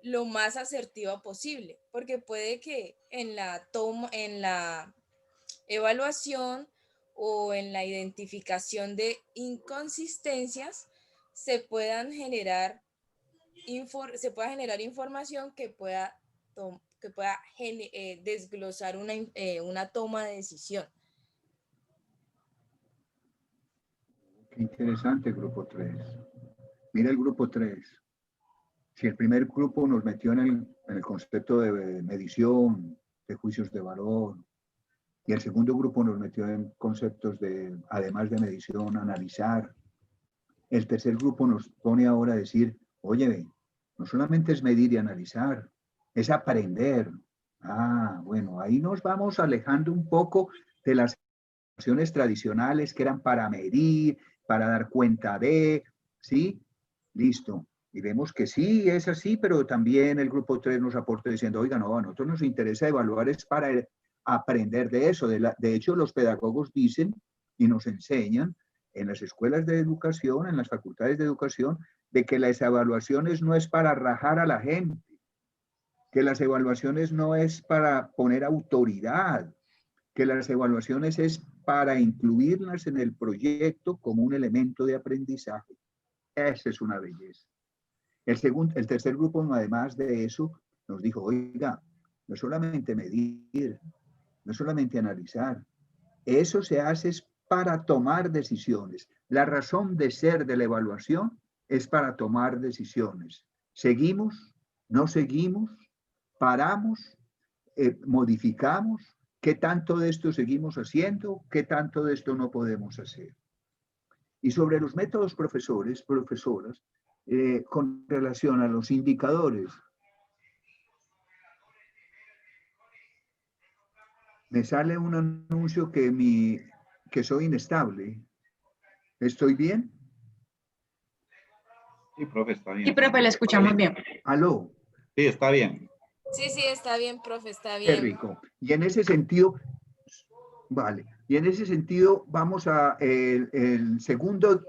lo más asertiva posible, porque puede que en la evaluación o en la identificación de inconsistencias se pueda generar información que pueda desglosar una toma de decisión. Qué interesante, grupo 3. Mira el grupo 3. Si el primer grupo nos metió en el concepto de medición, de juicios de valor, y el segundo grupo nos metió en conceptos de, además de medición, analizar, el tercer grupo nos pone ahora a decir, oye, no solamente es medir y analizar, es aprender. Ah, bueno, ahí nos vamos alejando un poco de las evaluaciones tradicionales que eran para medir, para dar cuenta de, ¿sí? Listo. Y vemos que sí, es así, pero también el grupo 3 nos aporta diciendo, oiga, no, a nosotros nos interesa evaluar es para aprender de eso. De hecho, los pedagogos dicen y nos enseñan en las escuelas de educación, en las facultades de educación, de que las evaluaciones no es para rajar a la gente, que las evaluaciones no es para poner autoridad, que las evaluaciones es para incluirlas en el proyecto como un elemento de aprendizaje. Esa es una belleza. El tercer grupo, además de eso, nos dijo, oiga, no solamente medir, no solamente analizar, eso se hace para tomar decisiones. La razón de ser de la evaluación es para tomar decisiones. ¿Seguimos? ¿No seguimos? ¿Paramos? ¿Modificamos? ¿Qué tanto de esto seguimos haciendo? ¿Qué tanto de esto no podemos hacer? Y sobre los métodos profesoras, con relación a los indicadores, me sale un anuncio que soy inestable. ¿Estoy bien? Sí, profe, está bien. Sí, profe, la escuchamos bien. ¿Aló? Sí, está bien. Sí, está bien, profe, está Qué bien. rico. Y en ese sentido, vale, y en ese sentido vamos a el segundo,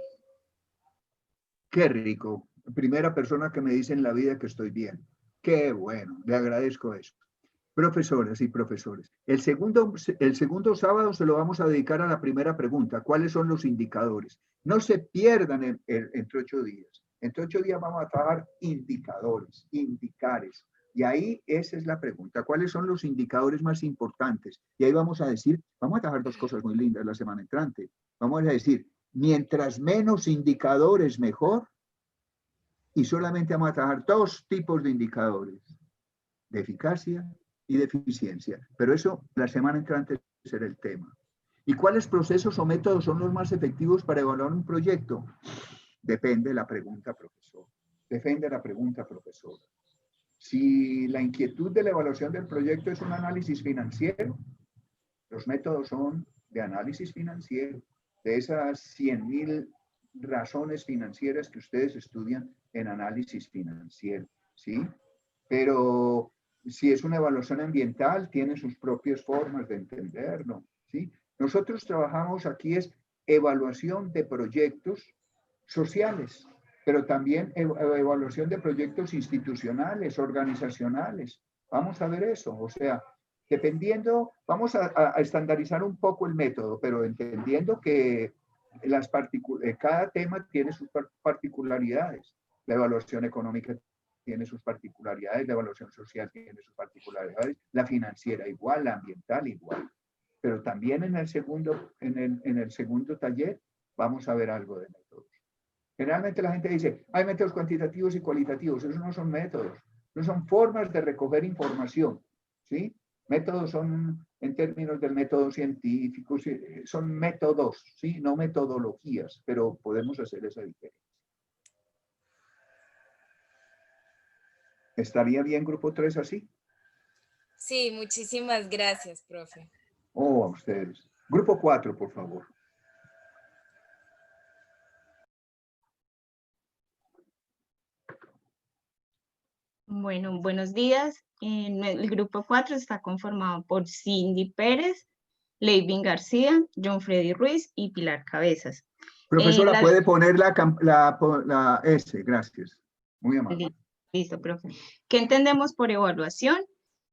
qué rico. Primera persona que me dice en la vida que estoy bien. Qué bueno, le agradezco eso. Profesoras y profesores, el segundo sábado se lo vamos a dedicar a la primera pregunta. ¿Cuáles son los indicadores? No se pierdan entre 8 días. Entre 8 días vamos a trabajar indicadores, indicares. Y ahí esa es la pregunta. ¿Cuáles son los indicadores más importantes? Y ahí vamos a decir, vamos a trabajar dos cosas muy lindas la semana entrante. Vamos a decir, mientras menos indicadores, mejor. Y solamente vamos a trabajar dos tipos de indicadores, de eficacia y de eficiencia. Pero eso la semana entrante será el tema. ¿Y cuáles procesos o métodos son los más efectivos para evaluar un proyecto? Depende de la pregunta, profesor. Depende de la pregunta, profesor. Si la inquietud de la evaluación del proyecto es un análisis financiero, los métodos son de análisis financiero. De esas 100.000 razones financieras que ustedes estudian en análisis financiero, ¿sí? Pero si es una evaluación ambiental, tiene sus propias formas de entenderlo, ¿sí? Nosotros trabajamos aquí es evaluación de proyectos sociales, pero también evaluación de proyectos institucionales, organizacionales. Vamos a ver eso, o sea, dependiendo, vamos a estandarizar un poco el método, pero entendiendo que cada tema tiene sus particularidades. La evaluación económica tiene sus particularidades, la evaluación social tiene sus particularidades, la financiera igual, la ambiental igual. Pero también en el segundo taller vamos a ver algo de métodos. Generalmente la gente dice, hay métodos cuantitativos y cualitativos. Esos no son métodos, no son formas de recoger información, ¿sí? Métodos son, en términos del método científico, son métodos, ¿sí? No metodologías, pero podemos hacer esa diferencia. ¿Estaría bien grupo 3 así? Sí, muchísimas gracias, profe. Oh, a ustedes. Grupo 4, por favor. Bueno, buenos días. El grupo 4 está conformado por Cindy Pérez, Leivin García, John Freddy Ruiz y Pilar Cabezas. Profesora, ¿puede poner la S? Gracias. Muy amable. Listo, profe. ¿Qué entendemos por evaluación?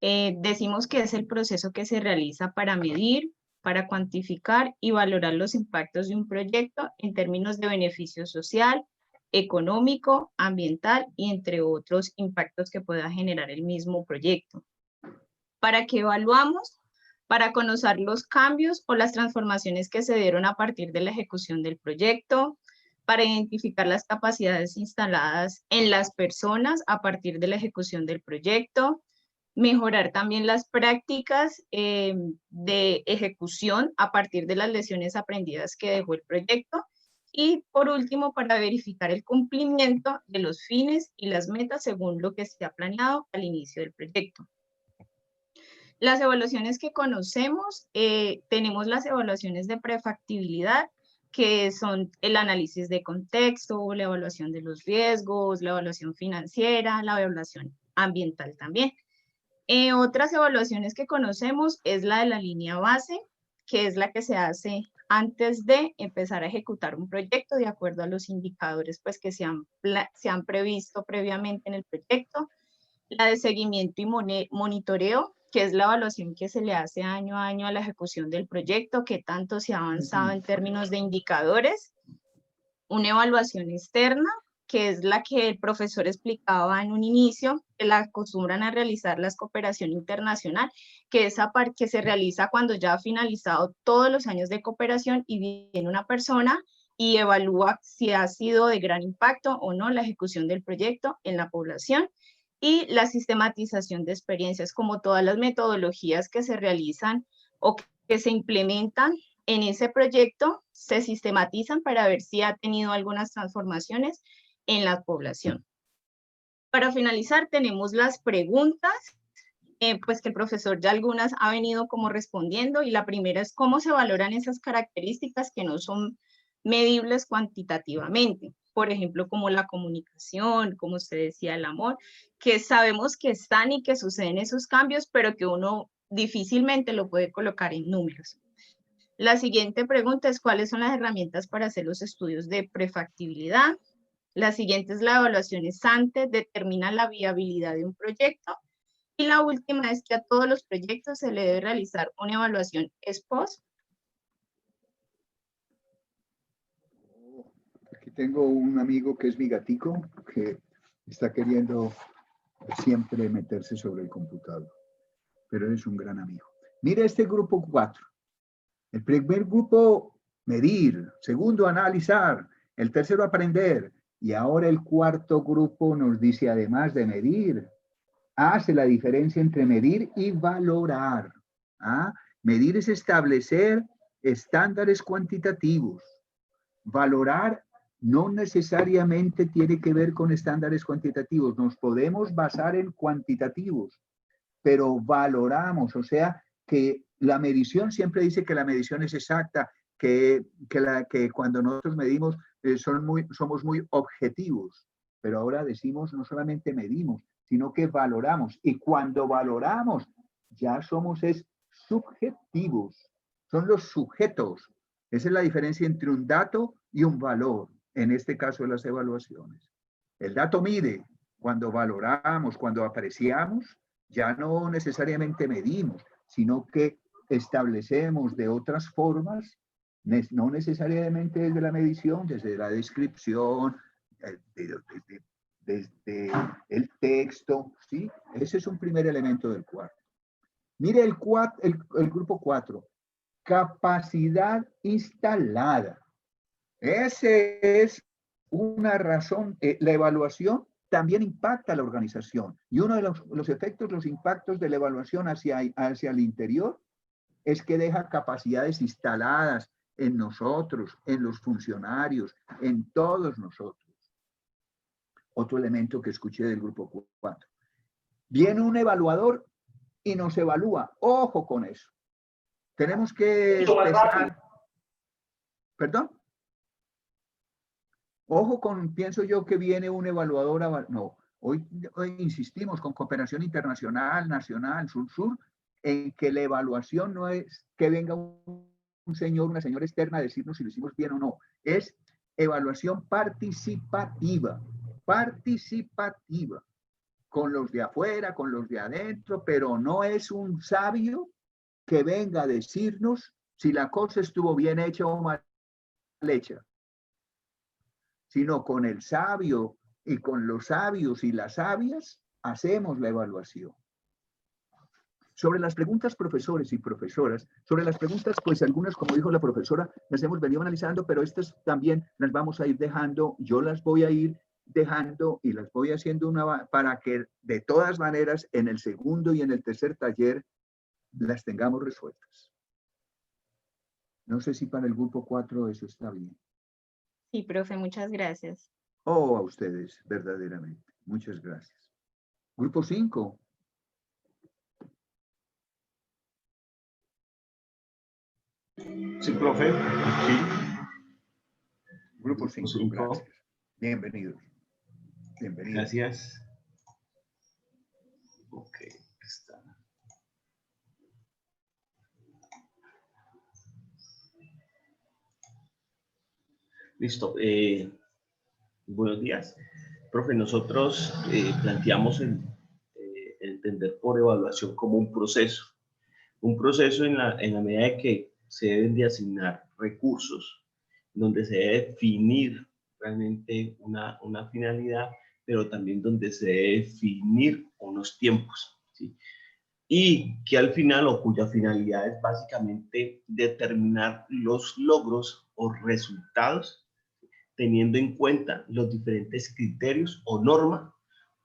Decimos que es el proceso que se realiza para medir, para cuantificar y valorar los impactos de un proyecto en términos de beneficio social, económico, ambiental y entre otros impactos que pueda generar el mismo proyecto. ¿Para qué evaluamos? Para conocer los cambios o las transformaciones que se dieron a partir de la ejecución del proyecto, para identificar las capacidades instaladas en las personas a partir de la ejecución del proyecto, mejorar también las prácticas de ejecución a partir de las lecciones aprendidas que dejó el proyecto, y por último, para verificar el cumplimiento de los fines y las metas según lo que se ha planeado al inicio del proyecto. Las evaluaciones que conocemos, tenemos las evaluaciones de prefactibilidad, que son el análisis de contexto, la evaluación de los riesgos, la evaluación financiera, la evaluación ambiental también. Otras evaluaciones que conocemos es la de la línea base, que es la que se hace antes de empezar a ejecutar un proyecto de acuerdo a los indicadores pues, que se han previsto previamente en el proyecto. La de seguimiento y monitoreo, que es la evaluación que se le hace año a año a la ejecución del proyecto, que tanto se ha avanzado en términos de indicadores. Una evaluación externa, que es la que el profesor explicaba en un inicio, que la acostumbran a realizar la cooperación internacional, que es que se realiza cuando ya ha finalizado todos los años de cooperación y viene una persona y evalúa si ha sido de gran impacto o no la ejecución del proyecto en la población. Y la sistematización de experiencias, como todas las metodologías que se realizan o que se implementan en ese proyecto, se sistematizan para ver si ha tenido algunas transformaciones en la población. Para finalizar, tenemos las preguntas, pues que el profesor ya algunas ha venido como respondiendo, y la primera es cómo se valoran esas características que no son medibles cuantitativamente. Por ejemplo, como la comunicación, como usted decía, el amor, que sabemos que están y que suceden esos cambios, pero que uno difícilmente lo puede colocar en números. La siguiente pregunta es cuáles son las herramientas para hacer los estudios de prefactibilidad. La siguiente es la evaluación ex ante, determina la viabilidad de un proyecto. Y la última es que a todos los proyectos se le debe realizar una evaluación ex post. Aquí tengo un amigo que es mi gatico, que está queriendo siempre meterse sobre el computador, pero es un gran amigo. Mira este grupo 4. El primer grupo, medir. Segundo, analizar. El tercero, aprender. Y ahora el cuarto grupo nos dice, además de medir, hace la diferencia entre medir y valorar. ¿Ah? Medir es establecer estándares cuantitativos. Valorar no necesariamente tiene que ver con estándares cuantitativos. Nos podemos basar en cuantitativos, pero valoramos, o sea, que la medición siempre dice que la medición es exacta, que cuando nosotros medimos somos muy objetivos, pero ahora decimos no solamente medimos, sino que valoramos. Y cuando valoramos, ya somos subjetivos. Son los sujetos. Esa es la diferencia entre un dato y un valor, en este caso de las evaluaciones. El dato mide. Cuando valoramos, cuando apreciamos, ya no necesariamente medimos, sino que establecemos de otras formas, no necesariamente desde la medición, desde la descripción, desde el texto, ¿sí? Ese es un primer elemento del cuarto. Mire el grupo 4, capacidad instalada. Ese es una razón, la evaluación también impacta a la organización. Y uno de los efectos, los impactos de la evaluación hacia el interior es que deja capacidades instaladas en nosotros, en los funcionarios, en todos nosotros. Otro elemento que escuché del grupo 4. Viene un evaluador y nos evalúa. Ojo con eso. Tenemos que empezar. ¿Perdón? Ojo con, pienso yo que viene un evaluador, no, hoy insistimos con cooperación internacional, nacional, sur-sur, en que la evaluación no es que venga un señor, una señora externa a decirnos si lo hicimos bien o no, es evaluación participativa, con los de afuera, con los de adentro, pero no es un sabio que venga a decirnos si la cosa estuvo bien hecha o mal hecha, sino con el sabio y con los sabios y las sabias hacemos la evaluación. Sobre las preguntas, profesores y profesoras, sobre las preguntas, pues algunas, como dijo la profesora, las hemos venido analizando, pero estas también las vamos a ir dejando, yo las voy a ir dejando y las voy haciendo para que de todas maneras en el segundo y en el tercer taller las tengamos resueltas. No sé si para el grupo 4 eso está bien. Sí, profe, muchas gracias. Oh, a ustedes, verdaderamente. Muchas gracias. Grupo 5. Sí, profe. Sí. Grupo 5, gracias. Bienvenidos. Bienvenidos. Gracias. Ok, está. Listo. Buenos días. Profe, nosotros planteamos entender por evaluación como un proceso. Un proceso en la medida de que se deben de asignar recursos, donde se debe definir realmente una finalidad, pero también donde se debe definir unos tiempos, ¿sí? Y que al final, o cuya finalidad es básicamente determinar los logros o resultados, teniendo en cuenta los diferentes criterios o norma,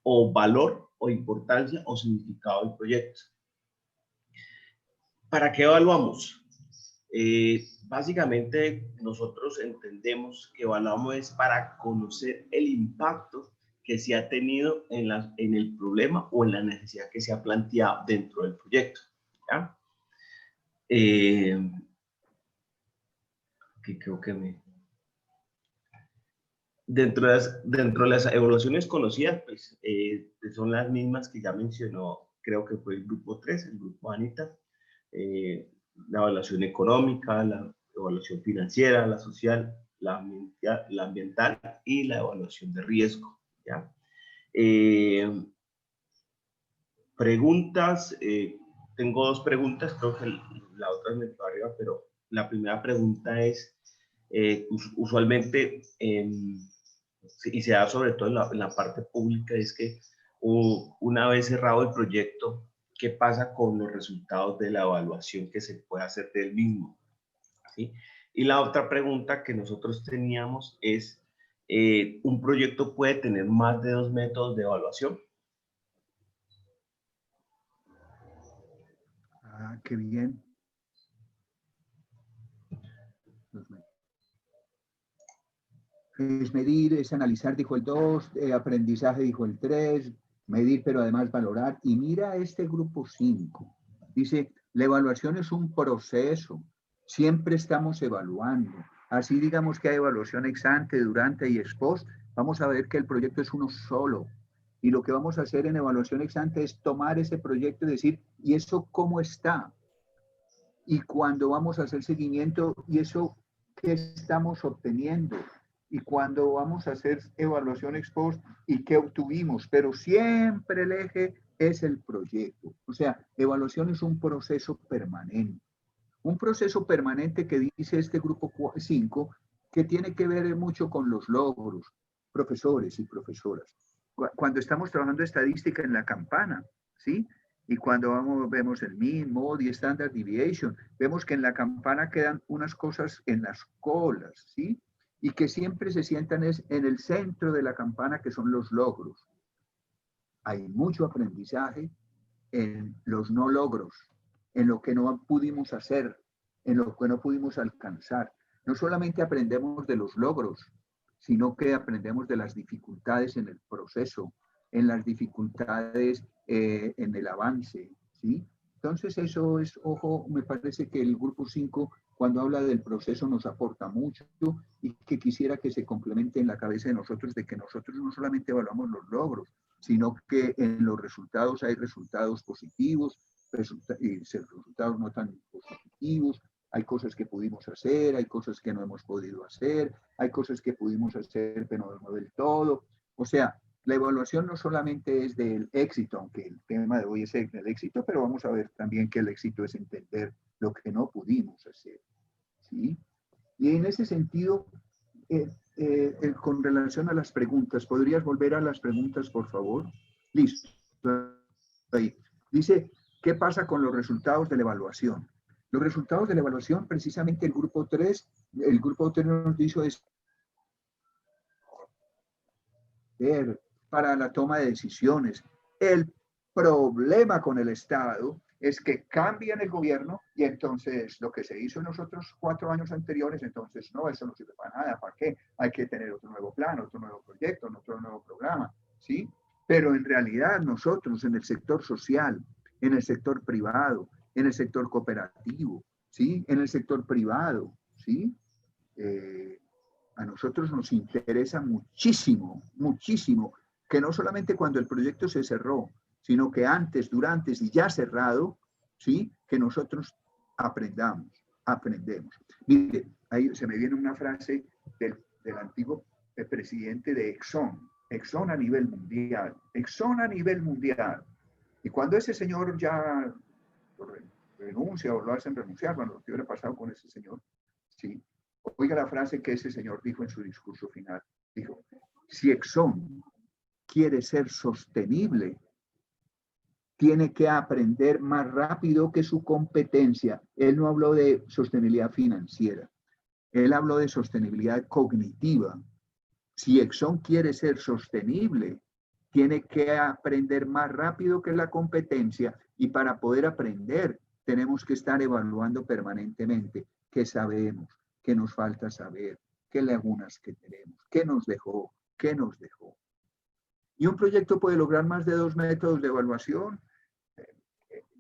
o valor, o importancia, o significado del proyecto. ¿Para qué evaluamos? Básicamente nosotros entendemos que evaluamos es para conocer el impacto que se ha tenido en el problema o en la necesidad que se ha planteado dentro del proyecto, ¿ya? Que creo que dentro de las evaluaciones conocidas, pues son las mismas que ya mencionó, creo que fue el grupo 3, el grupo Anita, la evaluación económica, la evaluación financiera, la social, la ambiental y la evaluación de riesgo, ¿ya? Preguntas, tengo dos preguntas, creo que la otra me quedó arriba, pero la primera pregunta es, usualmente, y se da sobre todo en la parte pública, es que una vez cerrado el proyecto, ¿qué pasa con los resultados de la evaluación que se puede hacer del mismo? ¿Sí? Y la otra pregunta que nosotros teníamos es, ¿un proyecto puede tener más de 2 métodos de evaluación? Ah, qué bien. Es medir, es analizar, dijo el 2, aprendizaje, dijo el 3, medir, pero además valorar. Y mira este grupo 5. Dice, la evaluación es un proceso. Siempre estamos evaluando. Así digamos que hay evaluación ex ante, durante y ex post, vamos a ver que el proyecto es uno solo. Y lo que vamos a hacer en evaluación ex ante es tomar ese proyecto y decir, ¿y eso cómo está? Y cuando vamos a hacer seguimiento, ¿y eso qué estamos obteniendo? Y cuando vamos a hacer evaluación ex post, ¿y qué obtuvimos? Pero siempre el eje es el proyecto. O sea, evaluación es un proceso permanente. Un proceso permanente que dice este grupo 5, que tiene que ver mucho con los logros, profesores y profesoras. Cuando estamos trabajando estadística en la campana, ¿sí? Y cuando vemos el mean, mode y standard deviation, vemos que en la campana quedan unas cosas en las colas, ¿sí? Y que siempre se sientan en el centro de la campana, que son los logros. Hay mucho aprendizaje en los no logros, en lo que no pudimos hacer, en lo que no pudimos alcanzar. No solamente aprendemos de los logros, sino que aprendemos de las dificultades en el proceso, en las dificultades en el avance, ¿sí? Entonces eso es, ojo, me parece que el grupo 5, cuando habla del proceso, nos aporta mucho y que quisiera que se complemente en la cabeza de nosotros, de que nosotros no solamente evaluamos los logros, sino que en los resultados hay resultados positivos, y resultados no tan positivos, hay cosas que pudimos hacer, hay cosas que no hemos podido hacer, hay cosas que pudimos hacer pero no del todo. O sea, la evaluación no solamente es del éxito, aunque el tema de hoy es el éxito, pero vamos a ver también que el éxito es entender lo que no pudimos hacer, ¿sí? Y en ese sentido, con relación a las preguntas, ¿podrías volver a las preguntas, por favor? Listo. Ahí. Dice, ¿qué pasa con los resultados de la evaluación? Los resultados de la evaluación, precisamente el grupo 3 nos dijo es para la toma de decisiones. El problema con el Estado es que cambian el gobierno y entonces lo que se hizo en los otros 4 años anteriores, entonces no, eso no sirve para nada. ¿Para qué? Hay que tener otro nuevo plan, otro nuevo proyecto, otro nuevo programa, ¿sí? Pero en realidad nosotros en el sector social, en el sector privado, en el sector cooperativo, ¿sí? En el sector privado, ¿sí? A nosotros nos interesa muchísimo, muchísimo, que no solamente cuando el proyecto se cerró, sino que antes, durante y ya cerrado, ¿sí? Que nosotros aprendemos. Mire, ahí se me viene una frase del antiguo presidente de Exxon a nivel mundial. Y cuando ese señor ya renuncia o lo hacen renunciar, bueno, lo que hubiera pasado con ese señor, ¿sí? Oiga la frase que ese señor dijo en su discurso final. Dijo, si Exxon quiere ser sostenible, tiene que aprender más rápido que su competencia. Él no habló de sostenibilidad financiera. Él habló de sostenibilidad cognitiva. Si Exxon quiere ser sostenible, tiene que aprender más rápido que la competencia y para poder aprender tenemos que estar evaluando permanentemente qué sabemos, qué nos falta saber, qué lagunas que tenemos, qué nos dejó. Y un proyecto puede lograr más de 2 métodos de evaluación.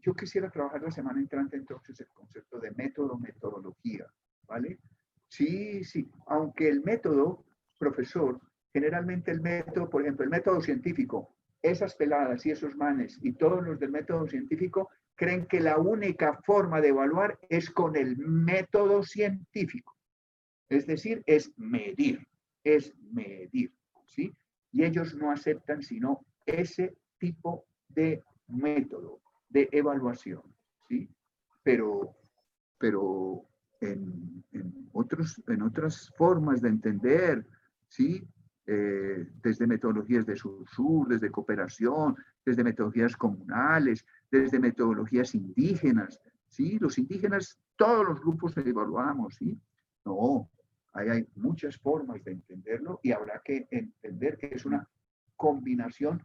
Yo quisiera trabajar la semana entrante entonces el concepto de metodología, ¿vale? Sí, aunque el método, profesor, generalmente el método, por ejemplo, el método científico, esas peladas y esos manes y todos los del método científico creen que la única forma de evaluar es con el método científico. Es decir, es medir, ¿sí? Y ellos no aceptan sino ese tipo de método de evaluación, ¿sí? Pero en otras formas de entender, ¿sí? Desde metodologías de sur-sur, desde cooperación, desde metodologías comunales, desde metodologías indígenas, ¿sí? Los indígenas, todos los grupos los evaluamos, ¿sí? No, hay muchas formas de entenderlo y habrá que entender que es una combinación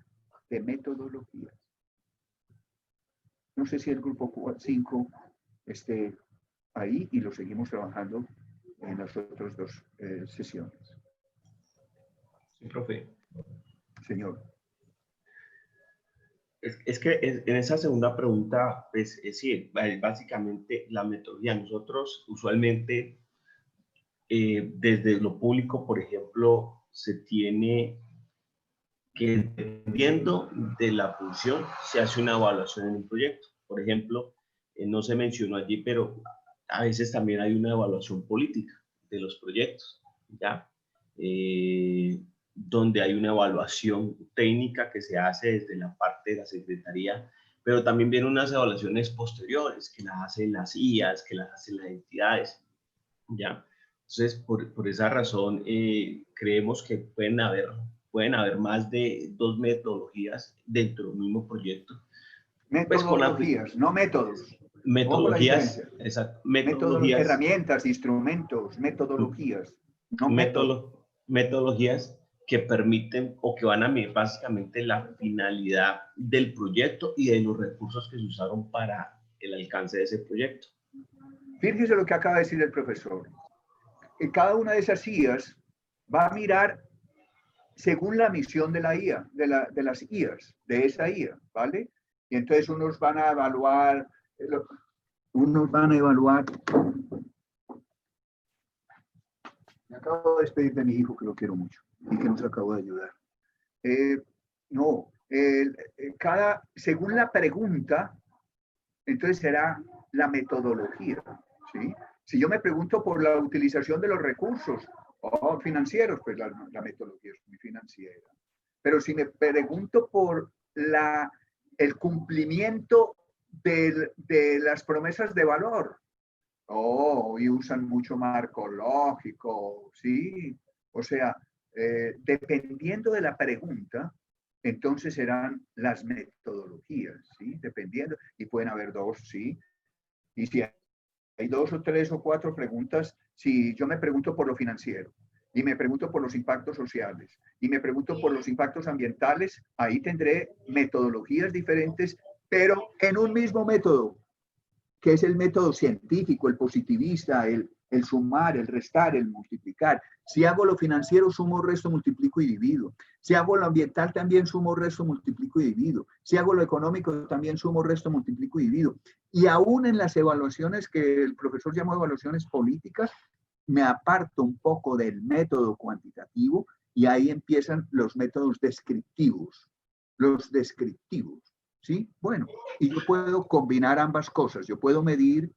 de metodologías. No sé si el grupo 5 esté ahí y lo seguimos trabajando en las otras 2 sesiones. Sí, profe. Señor. Es que en esa segunda pregunta, pues sí, básicamente la metodología. Nosotros usualmente desde lo público, por ejemplo, se tiene que, dependiendo de la función, se hace una evaluación en un proyecto. Por ejemplo, no se mencionó allí, pero a veces también hay una evaluación política de los proyectos, ¿ya? Donde hay una evaluación técnica que se hace desde la parte de la Secretaría, pero también vienen unas evaluaciones posteriores que las hacen las IAS, que las hacen las entidades, ¿ya? Entonces, por esa razón, creemos que pueden haber más de 2 metodologías dentro del mismo proyecto. Metodologías, Pues no métodos. Metodologías, exacto. Metodologías, herramientas, instrumentos, metodologías. No métodos. Metodologías que permiten o que van a medir básicamente la finalidad del proyecto y de los recursos que se usaron para el alcance de ese proyecto. Fíjese lo que acaba de decir el profesor. Que cada una de esas IAs va a mirar según la misión de la IA, de las IAs, de esa IA, ¿vale? Y entonces unos van a evaluar. Me acabo de despedir de mi hijo, que lo quiero mucho y que nos acabo de ayudar. Según la pregunta, entonces será la metodología, ¿sí? Si yo me pregunto por la utilización de los recursos financieros, pues la metodología es muy financiera. Pero si me pregunto por el cumplimiento de las promesas de valor, y usan mucho marco lógico, ¿sí? O sea, dependiendo de la pregunta, entonces serán las metodologías, ¿sí? Dependiendo, y pueden haber 2, ¿sí? Y si hay 2 o 3 o 4 preguntas, si yo me pregunto por lo financiero, y me pregunto por los impactos sociales, y me pregunto por los impactos ambientales, ahí tendré metodologías diferentes, pero en un mismo método, que es el método científico, el positivista, el sumar, el restar, el multiplicar. Si hago lo financiero, sumo, resto, multiplico y divido. Si hago lo ambiental, también sumo, resto, multiplico y divido. Si hago lo económico, también sumo, resto, multiplico y divido. Y aún en las evaluaciones que el profesor llamó evaluaciones políticas, me aparto un poco del método cuantitativo y ahí empiezan los métodos descriptivos. Los descriptivos. ¿Sí? Bueno, y yo puedo combinar ambas cosas. Yo puedo medir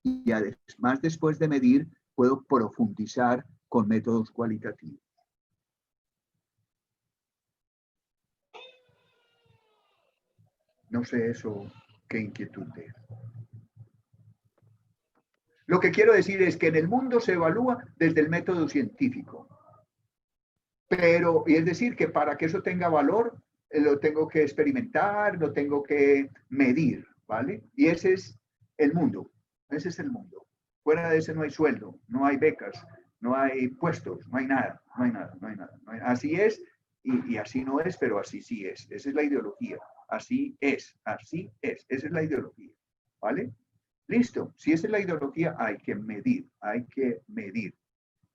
y además después de medir puedo profundizar con métodos cualitativos. No sé eso qué inquietud deja. Lo que quiero decir es que en el mundo se evalúa desde el método científico. Pero, y es decir, que para que eso tenga valor, lo tengo que experimentar, lo tengo que medir, ¿vale? Y ese es el mundo, ese es el mundo. Fuera de ese no hay sueldo, no hay becas, no hay puestos, no hay nada, no hay nada, no hay nada. No hay, así es y así no es, pero así sí es. Esa es la ideología, así es, esa es la ideología, ¿vale? Listo, si esa es la ideología hay que medir,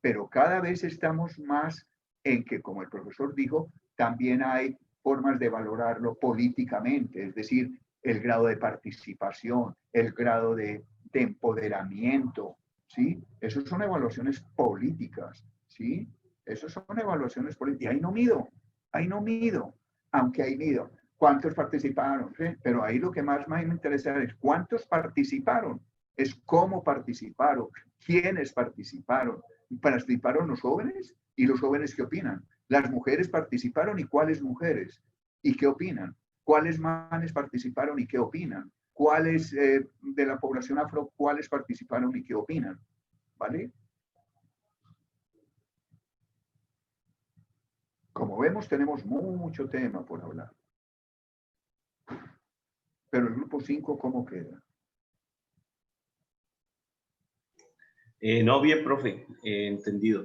pero cada vez estamos más en que, como el profesor dijo, también hay formas de valorarlo políticamente, es decir, el grado de participación, el grado de empoderamiento, ¿sí? Esas son evaluaciones políticas, ¿sí? Esas son evaluaciones políticas. Ahí no mido, aunque ahí mido. ¿Cuántos participaron? ¿Sí? Pero ahí lo que más me interesa es cuántos participaron, es cómo participaron, quiénes participaron. ¿Participaron los jóvenes? ¿Y los jóvenes qué opinan? Las mujeres participaron y cuáles mujeres y qué opinan, cuáles manes participaron y qué opinan, cuáles de la población afro, cuáles participaron y qué opinan, ¿vale? Como vemos, tenemos mucho tema por hablar. Pero el grupo 5, ¿cómo queda? No, bien, profe, entendido.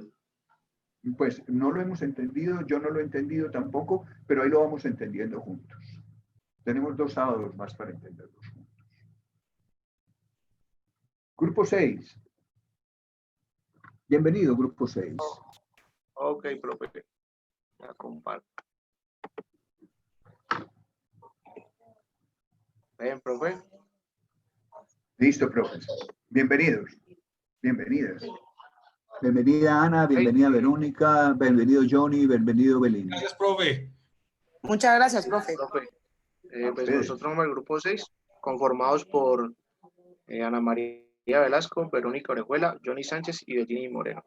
Pues no lo hemos entendido, yo no lo he entendido tampoco, pero ahí lo vamos entendiendo juntos. Tenemos 2 sábados más para entenderlos juntos. Grupo 6. Bienvenido, grupo 6. Ok, profe. Ya comparto. Bien, profe. Listo, profesor. Bienvenidos. Bienvenidas. Bienvenida Ana, bienvenida Verónica, bienvenido Johnny, bienvenido Belín. Gracias, profe. Muchas gracias, profe. Pues nosotros somos el grupo 6, conformados por Ana María Velasco, Verónica Orejuela, Johnny Sánchez y Virginia Moreno.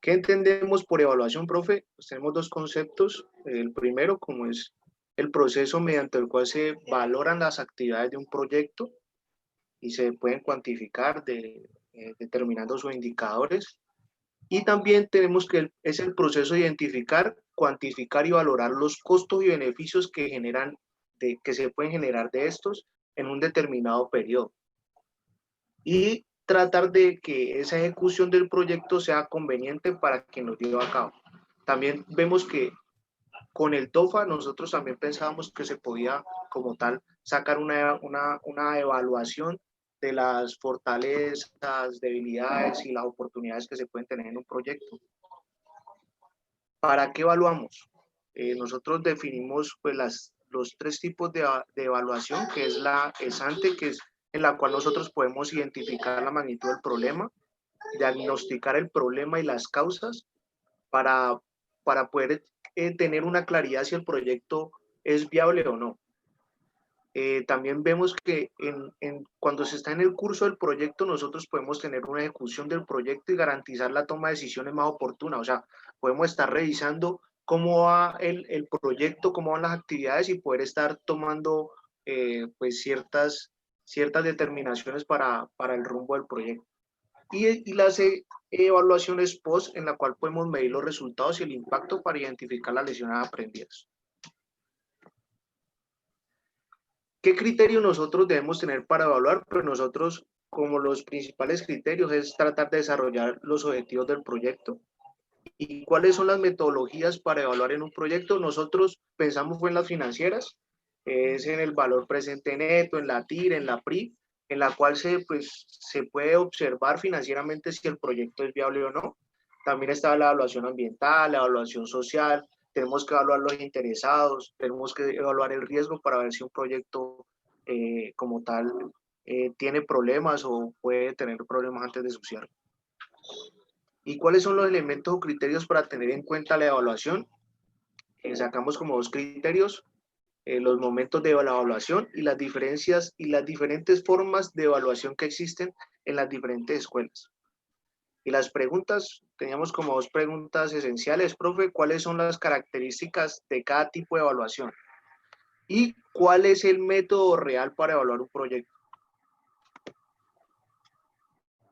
¿Qué entendemos por evaluación, profe? Pues tenemos dos conceptos. El primero, como es el proceso mediante el cual se valoran las actividades de un proyecto y se pueden cuantificar determinando sus indicadores. Y también tenemos que es el proceso de identificar, cuantificar y valorar los costos y beneficios que se pueden generar de estos en un determinado periodo. Y tratar de que esa ejecución del proyecto sea conveniente para quien lo lleva a cabo. También vemos que con el TOFA nosotros también pensábamos que se podía como tal sacar una evaluación de las fortalezas, debilidades y las oportunidades que se pueden tener en un proyecto. ¿Para qué evaluamos? Nosotros definimos pues, los tres tipos de evaluación, que es la ex ante, que es en la cual nosotros podemos identificar la magnitud del problema, diagnosticar el problema y las causas para poder tener una claridad si el proyecto es viable o no. También vemos que cuando se está en el curso del proyecto, nosotros podemos tener una ejecución del proyecto y garantizar la toma de decisiones más oportuna. O sea, podemos estar revisando cómo va el proyecto, cómo van las actividades y poder estar tomando pues ciertas determinaciones para el rumbo del proyecto. Y las evaluaciones post, en la cual podemos medir los resultados y el impacto para identificar las lecciones aprendidas. ¿Qué criterios nosotros debemos tener para evaluar? Pues nosotros, como los principales criterios, es tratar de desarrollar los objetivos del proyecto. ¿Y cuáles son las metodologías para evaluar en un proyecto? Nosotros pensamos fue en las financieras, es en el valor presente neto, en la TIR, en la PRI, en la cual se puede observar financieramente si el proyecto es viable o no. También está la evaluación ambiental, la evaluación social, tenemos que evaluar los interesados, tenemos que evaluar el riesgo para ver si un proyecto como tal tiene problemas o puede tener problemas antes de su cierre. ¿Y cuáles son los elementos o criterios para tener en cuenta la evaluación? Sacamos como dos criterios, los momentos de la evaluación y las diferencias y las diferentes formas de evaluación que existen en las diferentes escuelas. Y las preguntas, teníamos como dos preguntas esenciales, profe, ¿cuáles son las características de cada tipo de evaluación? ¿Y cuál es el método real para evaluar un proyecto?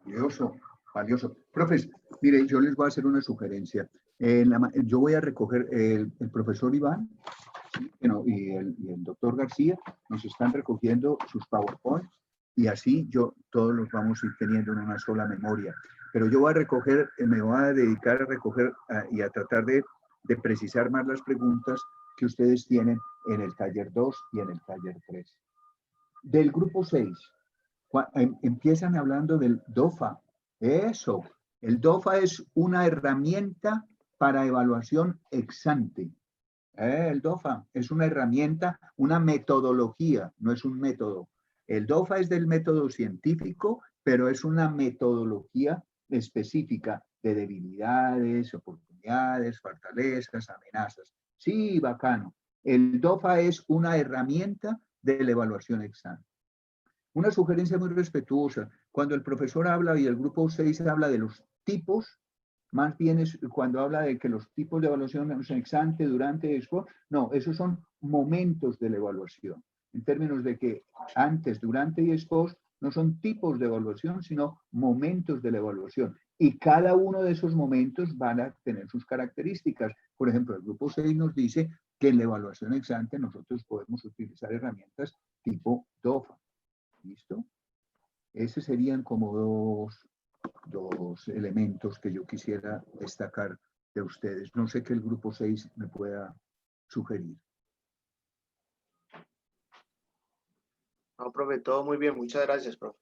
Valioso, valioso. Profes, mire, yo les voy a hacer una sugerencia. Yo voy a recoger el profesor Iván y el doctor García nos están recogiendo sus PowerPoints y así todos los vamos a ir teniendo en una sola memoria. Pero yo voy a recoger, me voy a dedicar a recoger y a tratar de precisar más las preguntas que ustedes tienen en el taller 2 y en el taller 3. Del grupo 6, empiezan hablando del DOFA. Eso, el DOFA es una herramienta para evaluación ex ante. El DOFA es una herramienta, una metodología, no es un método. El DOFA es del método científico, pero es una metodología específica de debilidades, oportunidades, fortalezas, amenazas. Sí, bacano. El DOFA es una herramienta de la evaluación ex ante. Una sugerencia muy respetuosa. Cuando el profesor habla y el grupo 6 habla de los tipos, más bien es cuando habla de que los tipos de evaluación son ex ante, durante y después. No, esos son momentos de la evaluación. En términos de que antes, durante y después no son tipos de evaluación, sino momentos de la evaluación. Y cada uno de esos momentos van a tener sus características. Por ejemplo, el grupo 6 nos dice que en la evaluación ex ante nosotros podemos utilizar herramientas tipo DOFA. ¿Listo? Esos serían como dos elementos que yo quisiera destacar de ustedes. No sé qué el grupo 6 me pueda sugerir. No, profe, todo muy bien. Muchas gracias, profe.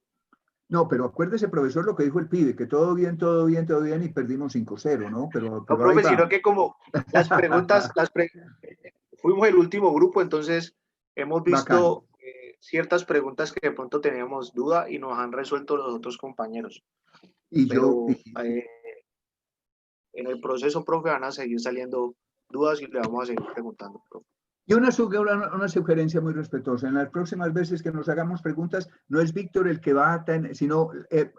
No, pero acuérdese, profesor, lo que dijo el pibe, que todo bien, y perdimos 5-0, ¿no? Pero no, profe, sino que como las preguntas, fuimos el último grupo, entonces hemos visto ciertas preguntas que de pronto teníamos duda y nos han resuelto los otros compañeros. Y Pero en el proceso, profe, van a seguir saliendo dudas y le vamos a seguir preguntando, profe. Y una sugerencia muy respetuosa. En las próximas veces que nos hagamos preguntas, no es Víctor el que va a tener, sino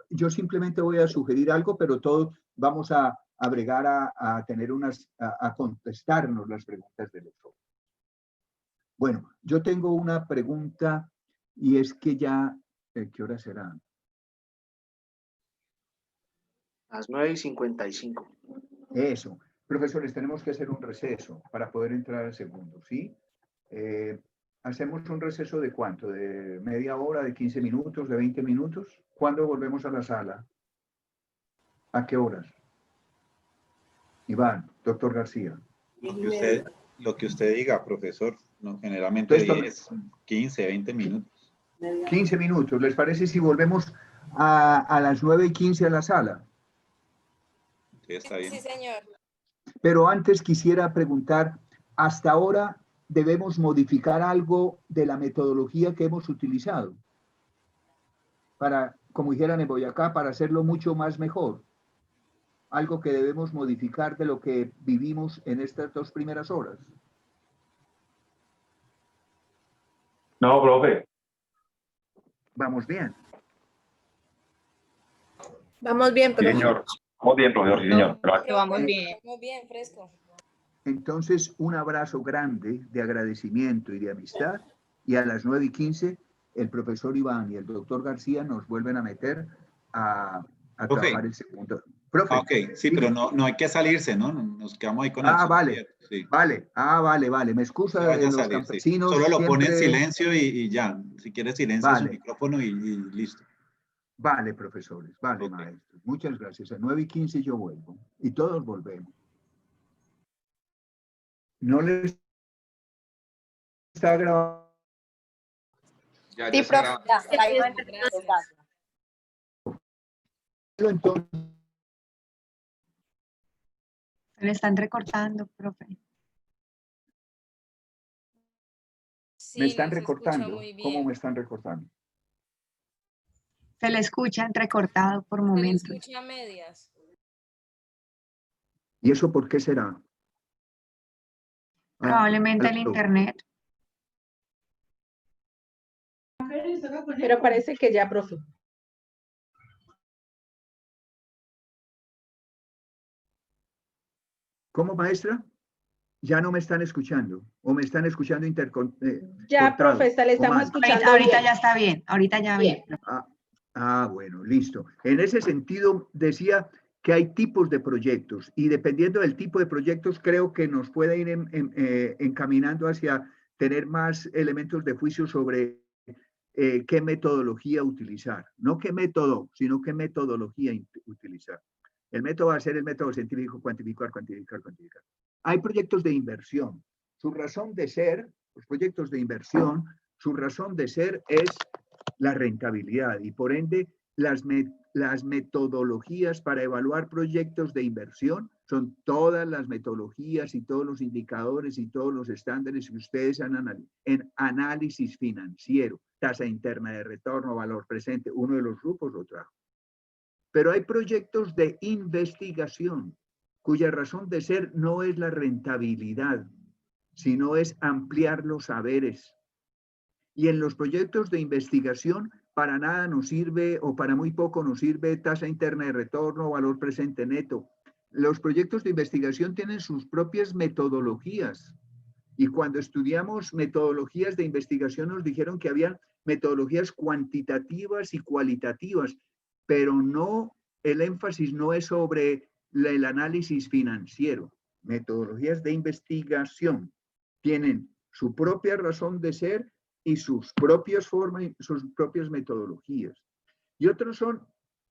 yo simplemente voy a sugerir algo, pero todos vamos a bregar a tener a contestarnos las preguntas del otro. Bueno, yo tengo una pregunta y es que ya, ¿qué hora será? Las 9:55. Eso. Profesores, tenemos que hacer un receso para poder entrar al segundo, ¿sí? ¿Hacemos un receso de cuánto? ¿De media hora, de 15 minutos, de 20 minutos? ¿Cuándo volvemos a la sala? ¿A qué horas? Iván, doctor García. Lo que usted diga, profesor. No, generalmente 10, 15, 20 minutos. 15 minutos. ¿Les parece si volvemos a las 9:15 a la sala? Sí, está bien. Sí, señor. Pero antes quisiera preguntar, hasta ahora debemos modificar algo de la metodología que hemos utilizado para, como dijeran en Boyacá, para hacerlo mucho más mejor. Algo que debemos modificar de lo que vivimos en estas 2 primeras horas. No, profe. Vamos bien. Vamos bien, Sí, profe. señor. Vamos bien, profesor. Sí, señor. Gracias. Vamos bien. Vamos bien, fresco. Entonces, un abrazo grande de agradecimiento y de amistad. Y a las 9:15, el profesor Iván y el doctor García nos vuelven a meter a trabajar el segundo. Profe. Ok, sí, pero no hay que salirse, ¿no? Nos quedamos ahí con el vale. Sí. Vale. Vale. Me excusa no de los salir, campesinos. Sí. Solo lo pone en siempre... silencio y ya. Si quiere silencia su micrófono y listo. Vale, profesores. Vale, maestros. Muchas gracias. A 9:15 yo vuelvo. Y todos volvemos. ¿No les está grabando? Ya, sí, profe. Entonces, Se le están recortando, profe. Sí, ¿me están nos recortando? muy bien. ¿Cómo me están recortando? Se le escucha recortado por momentos. Se le escucha a medias. ¿Y eso por qué será? Probablemente el internet. Pero parece que ya, profe. ¿Cómo, maestra? Ya no me están escuchando. ¿O me están escuchando ya, profe, le estamos escuchando. Ahorita ya está bien. Ahorita ya bien. Bueno, listo. En ese sentido, decía que hay tipos de proyectos y dependiendo del tipo de proyectos, creo que nos puede ir encaminando hacia tener más elementos de juicio sobre qué metodología utilizar. No qué método, sino qué metodología utilizar. El método va a ser el método científico, cuantificar. Hay proyectos de inversión. Su razón de ser, los proyectos de inversión, su razón de ser es la rentabilidad y por ende las metodologías para evaluar proyectos de inversión son todas las metodologías y todos los indicadores y todos los estándares que ustedes han en análisis financiero, tasa interna de retorno, valor presente, uno de los grupos lo trajo. Pero hay proyectos de investigación cuya razón de ser no es la rentabilidad, sino es ampliar los saberes. Y en los proyectos de investigación, para nada nos sirve o para muy poco nos sirve tasa interna de retorno o valor presente neto. Los proyectos de investigación tienen sus propias metodologías. Y cuando estudiamos metodologías de investigación nos dijeron que había metodologías cuantitativas y cualitativas, pero no, el énfasis no es sobre el análisis financiero. Metodologías de investigación tienen su propia razón de ser y sus propias formas, sus propias metodologías. Y otros son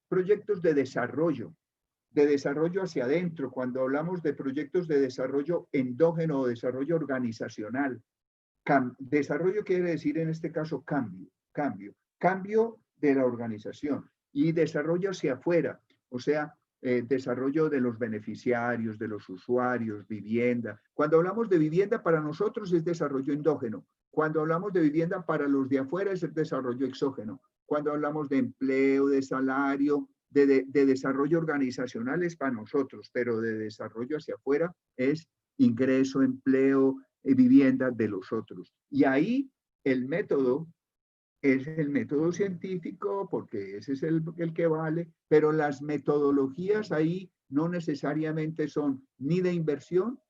proyectos de desarrollo hacia adentro. Cuando hablamos de proyectos de desarrollo endógeno o desarrollo organizacional, desarrollo quiere decir en este caso cambio de la organización y desarrollo hacia afuera, o sea, desarrollo de los beneficiarios, de los usuarios, vivienda. Cuando hablamos de vivienda, para nosotros es desarrollo endógeno. Cuando hablamos de vivienda, para los de afuera es el desarrollo exógeno. Cuando hablamos de empleo, de salario, de desarrollo organizacional es para nosotros, pero de desarrollo hacia afuera es ingreso, empleo, vivienda de los otros. Y ahí el método es el método científico, porque ese es el que vale, pero las metodologías ahí no necesariamente son ni de inversión,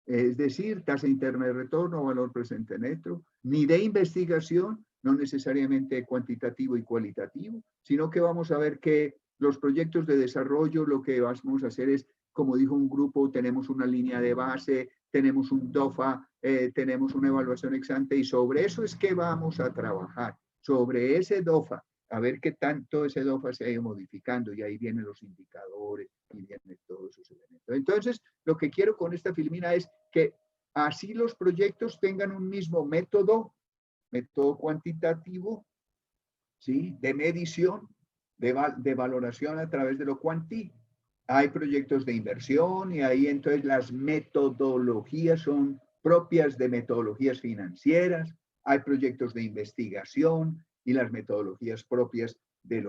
es decir, tasa interna de retorno, valor presente neto, ni de investigación, no necesariamente cuantitativo y cualitativo, sino que vamos a ver que los proyectos de desarrollo lo que vamos a hacer es, como dijo un grupo, tenemos una línea de base, tenemos un DOFA, tenemos una evaluación ex ante y sobre eso es que vamos a trabajar, sobre ese DOFA, a ver qué tanto ese DOFA se ha ido modificando y ahí vienen los indicadores y vienen todos esos elementos. Entonces, lo que quiero con esta filmina es que así los proyectos tengan un mismo método cuantitativo, ¿sí? De medición, de valoración a través de lo cuanti. Hay proyectos de inversión y ahí entonces las metodologías son propias de metodologías financieras. Hay proyectos de investigación y las metodologías propias de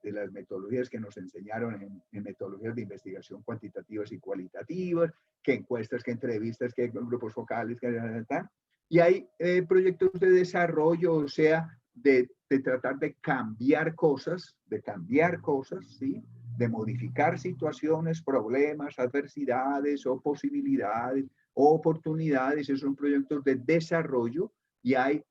las metodologías que nos enseñaron en metodologías de investigación cuantitativas y cualitativas, que encuestas, que entrevistas, que grupos focales, y hay proyectos de desarrollo, o sea, de tratar de cambiar cosas, ¿sí? De modificar situaciones, problemas, adversidades o posibilidades o oportunidades. Esos son proyectos de desarrollo y hay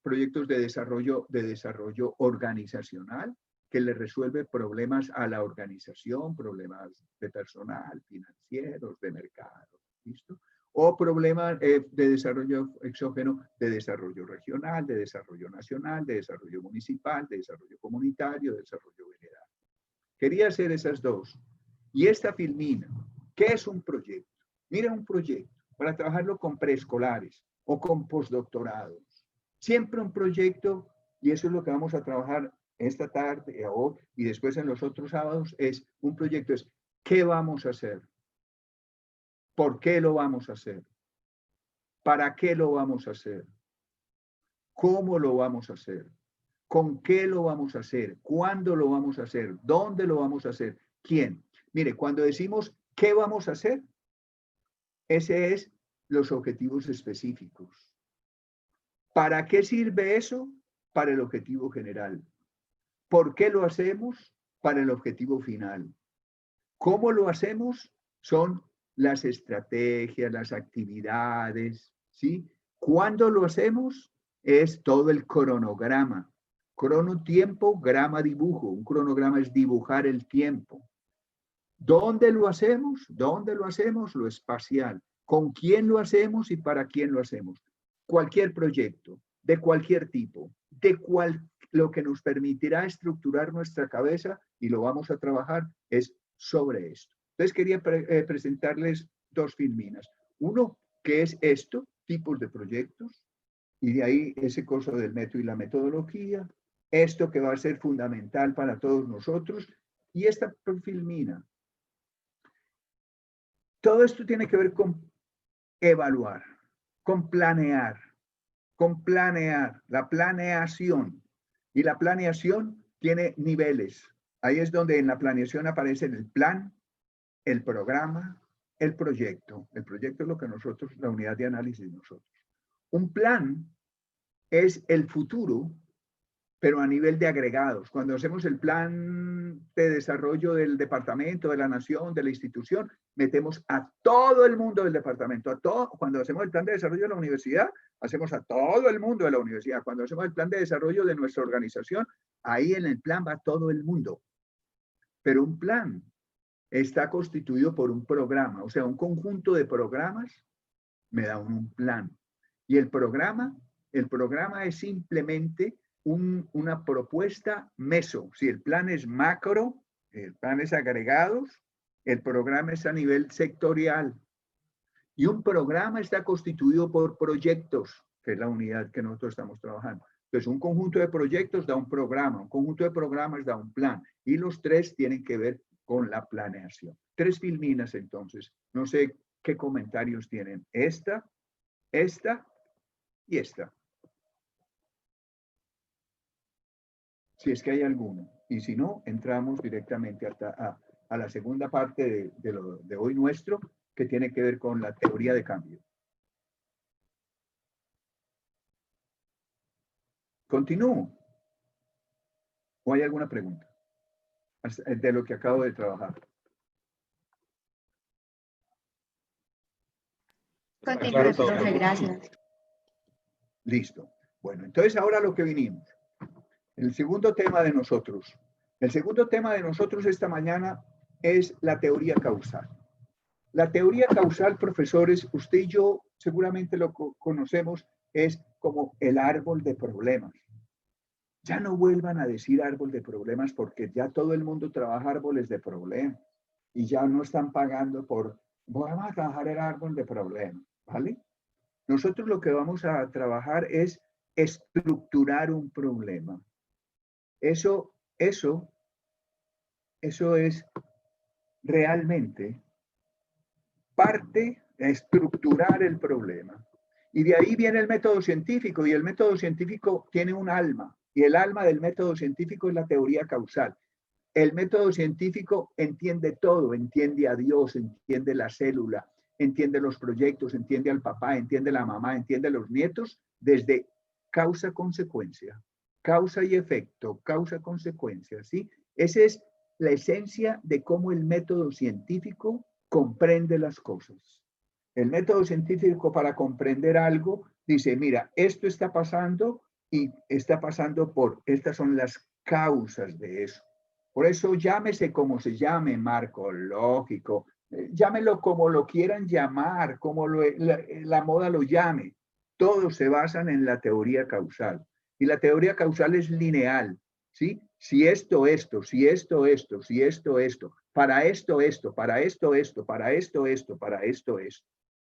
proyectos de desarrollo organizacional que le resuelve problemas a la organización, problemas de personal, financieros, de mercado, ¿listo? O problemas de desarrollo exógeno, de desarrollo regional, de desarrollo nacional, de desarrollo municipal, de desarrollo comunitario, de desarrollo general. Quería hacer esas dos. Y esta filmina, ¿qué es un proyecto? Mira, un proyecto para trabajarlo con preescolares o con postdoctorados. Siempre un proyecto, y eso es lo que vamos a trabajar esta tarde hoy, y después en los otros sábados, es un proyecto, es ¿qué vamos a hacer? ¿Por qué lo vamos a hacer? ¿Para qué lo vamos a hacer? ¿Cómo lo vamos a hacer? ¿Con qué lo vamos a hacer? ¿Cuándo lo vamos a hacer? ¿Dónde lo vamos a hacer? ¿Quién? Mire, cuando decimos ¿qué vamos a hacer? Ese es los objetivos específicos. ¿Para qué sirve eso? Para el objetivo general. ¿Por qué lo hacemos? Para el objetivo final. ¿Cómo lo hacemos? Son las estrategias, las actividades, ¿sí? ¿Cuándo lo hacemos? Es todo el cronograma. Crono, tiempo, grama, dibujo. Un cronograma es dibujar el tiempo. ¿Dónde lo hacemos? ¿Dónde lo hacemos? Lo espacial. ¿Con quién lo hacemos y para quién lo hacemos? Cualquier proyecto, de cualquier tipo, lo que nos permitirá estructurar nuestra cabeza, y lo vamos a trabajar, es sobre esto. Entonces quería presentarles dos filminas. Uno, que es esto, tipos de proyectos, y de ahí ese curso del método y la metodología, esto que va a ser fundamental para todos nosotros, y esta filmina. Todo esto tiene que ver con evaluar, con planear, la planeación. Y la planeación tiene niveles. Ahí es donde en la planeación aparecen el plan, el programa, el proyecto. El proyecto es lo que nosotros, la unidad de análisis nosotros. Un plan es el futuro, pero a nivel de agregados. Cuando hacemos el plan de desarrollo del departamento, de la nación, de la institución, metemos a todo el mundo del departamento, a todo. Cuando hacemos el plan de desarrollo de la universidad, hacemos a todo el mundo de la universidad. Cuando hacemos el plan de desarrollo de nuestra organización, ahí en el plan va todo el mundo. Pero un plan está constituido por un programa, o sea, un conjunto de programas me da un plan. Y el programa es simplemente una propuesta meso. Si el plan es macro, el plan es agregados, el programa es a nivel sectorial. Y un programa está constituido por proyectos, que es la unidad que nosotros estamos trabajando. Entonces, un conjunto de proyectos da un programa, un conjunto de programas da un plan. Y los tres tienen que ver con la planeación. 3 filminas entonces. No sé qué comentarios tienen. Esta y esta. Si es que hay alguno. Y si no, entramos directamente a la segunda parte de hoy nuestro, que tiene que ver con la teoría de cambio. ¿Continúo? ¿O hay alguna pregunta de lo que acabo de trabajar? Continúe, profe, gracias. Listo. Bueno, entonces ahora lo que vinimos. El segundo tema de nosotros. El segundo tema de nosotros esta mañana es la teoría causal. La teoría causal, profesores, usted y yo seguramente lo conocemos, es como el árbol de problemas. Ya no vuelvan a decir árbol de problemas porque ya todo el mundo trabaja árboles de problemas y ya no están pagando por, vamos a trabajar el árbol de problemas, ¿vale? Nosotros lo que vamos a trabajar es estructurar un problema. Eso es realmente parte de estructurar el problema. Y de ahí viene el método científico, y el método científico tiene un alma, y el alma del método científico es la teoría causal. El método científico entiende todo, entiende a Dios, entiende la célula, entiende los proyectos, entiende al papá, entiende la mamá, entiende los nietos, desde causa-consecuencia, causa y efecto, causa-consecuencia, ¿sí? Esa es la esencia de cómo el método científico comprende las cosas. El método científico para comprender algo dice, mira, esto está pasando y está pasando por, estas son las causas de eso. Por eso llámese como se llame, marco lógico, llámelo como lo quieran llamar, como la moda lo llame. Todos se basan en la teoría causal. Y la teoría causal es lineal, ¿sí? Si esto, si esto, si esto, para esto, para esto, para esto, para esto,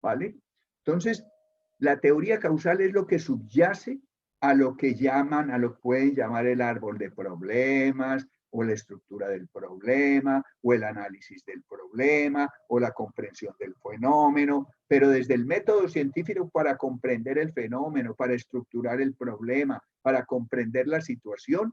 ¿vale? Entonces, la teoría causal es lo que subyace a lo que llaman, a lo que pueden llamar el árbol de problemas, o la estructura del problema, o el análisis del problema, o la comprensión del fenómeno, pero desde el método científico para comprender el fenómeno, para estructurar el problema, para comprender la situación,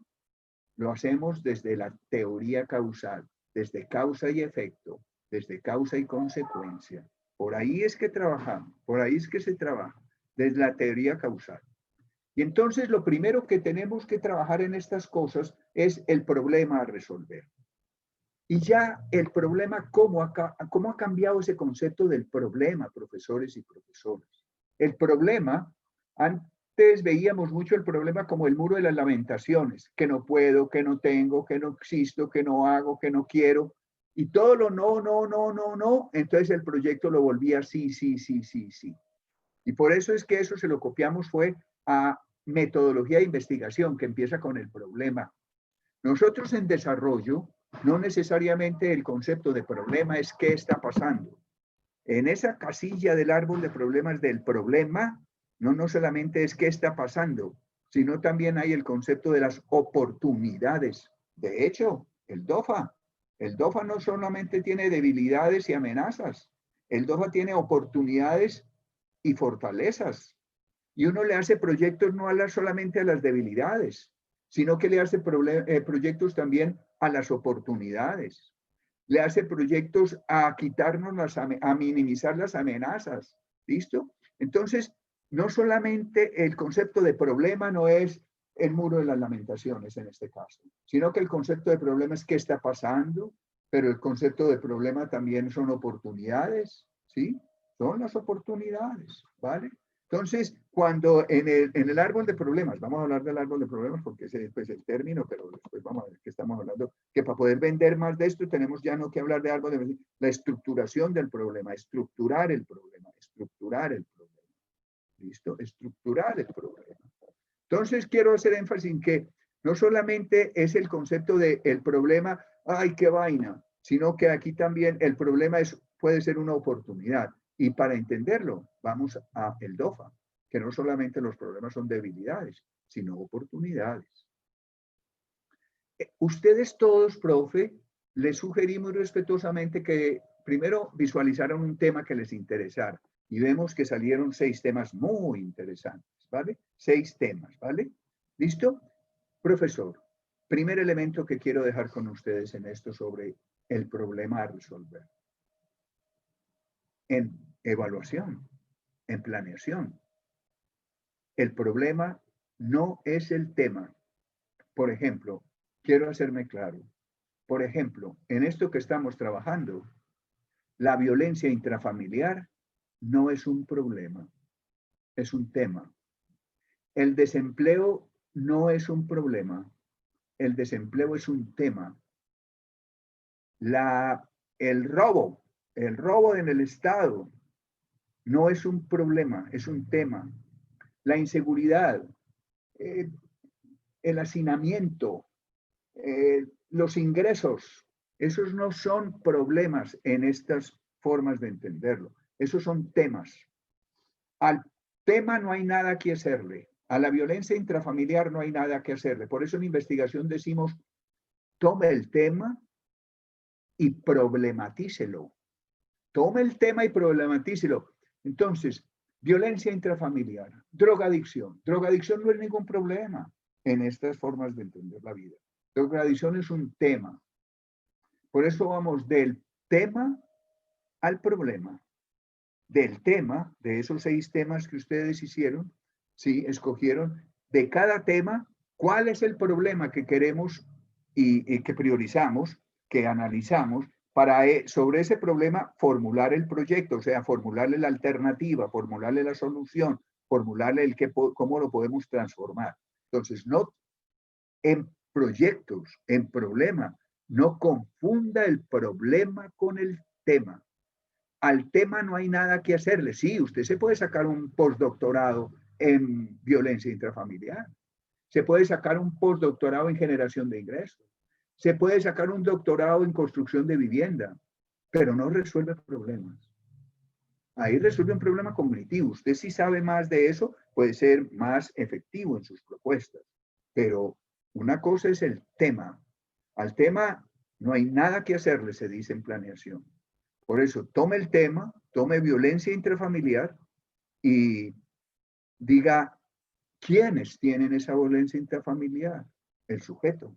lo hacemos desde la teoría causal, desde causa y efecto, desde causa y consecuencia. Por ahí es que trabajamos, por ahí es que se trabaja, desde la teoría causal. Y entonces lo primero que tenemos que trabajar en estas cosas es el problema a resolver. Y ya el problema, ¿cómo ha cambiado ese concepto del problema, profesores y profesoras? El problema, antes veíamos mucho el problema como el muro de las lamentaciones, que no puedo, que no tengo, que no existo, que no hago, que no quiero. Y todo lo no, entonces el proyecto lo volvía sí. Y por eso es que eso se lo copiamos fue a metodología de investigación que empieza con el problema. Nosotros en desarrollo, no necesariamente el concepto de problema es qué está pasando. En esa casilla del árbol de problemas del problema, no solamente es qué está pasando, sino también hay el concepto de las oportunidades. De hecho, el DOFA no solamente tiene debilidades y amenazas, el DOFA tiene oportunidades y fortalezas. Y uno le hace proyectos no solamente a las debilidades, sino que le hace proyectos también a las oportunidades. Le hace proyectos a quitarnos a minimizar las amenazas. ¿Listo? Entonces, no solamente el concepto de problema no es el muro de las lamentaciones en este caso, sino que el concepto de problema es qué está pasando, pero el concepto de problema también son oportunidades, ¿sí? Son las oportunidades, ¿vale? Entonces, cuando en el árbol de problemas, vamos a hablar del árbol de problemas porque ese es pues, el término, pero después vamos a ver qué estamos hablando, que para poder vender más de esto tenemos ya no que hablar de árbol de la estructuración del problema, estructurar el problema. ¿Listo? Estructurar el problema. Entonces, quiero hacer énfasis en que no solamente es el concepto de el problema, ¡ay, qué vaina!, sino que aquí también el problema puede ser una oportunidad. Y para entenderlo, vamos a el DOFA, que no solamente los problemas son debilidades, sino oportunidades. Ustedes todos, profe, les sugerí muy respetuosamente que primero visualizaran un tema que les interesara. Y vemos que salieron 6 temas muy interesantes, ¿vale? 6 temas, ¿vale? ¿Listo? Profesor, primer elemento que quiero dejar con ustedes en esto sobre el problema a resolver. En evaluación, en planeación, el problema no es el tema. Por ejemplo, quiero hacerme claro. Por ejemplo, en esto que estamos trabajando, la violencia intrafamiliar no es un problema, es un tema. El desempleo no es un problema, el desempleo es un tema. El robo en el Estado no es un problema, es un tema. La inseguridad, el hacinamiento, los ingresos, esos no son problemas en estas formas de entenderlo. Esos son temas. Al tema no hay nada que hacerle. A la violencia intrafamiliar no hay nada que hacerle. Por eso en investigación decimos, tome el tema y problematícelo. Tome el tema y problematícelo. Entonces, violencia intrafamiliar, drogadicción. Drogadicción no es ningún problema en estas formas de entender la vida. Drogadicción es un tema. Por eso vamos del tema al problema. Del tema, de esos 6 temas que ustedes hicieron, ¿sí? Escogieron de cada tema cuál es el problema que queremos y que priorizamos, que analizamos, para sobre ese problema formular el proyecto, o sea, formularle la alternativa, formularle la solución, formularle cómo lo podemos transformar. Entonces, no en proyectos, en problema, no confunda el problema con el tema. Al tema no hay nada que hacerle. Sí, usted se puede sacar un postdoctorado en violencia intrafamiliar. Se puede sacar un postdoctorado en generación de ingresos. Se puede sacar un doctorado en construcción de vivienda, pero no resuelve problemas. Ahí resuelve un problema cognitivo. Usted si sabe más de eso, puede ser más efectivo en sus propuestas. Pero una cosa es el tema. Al tema no hay nada que hacerle, se dice en planeación. Por eso, tome el tema, tome violencia intrafamiliar y diga, ¿quiénes tienen esa violencia intrafamiliar? El sujeto.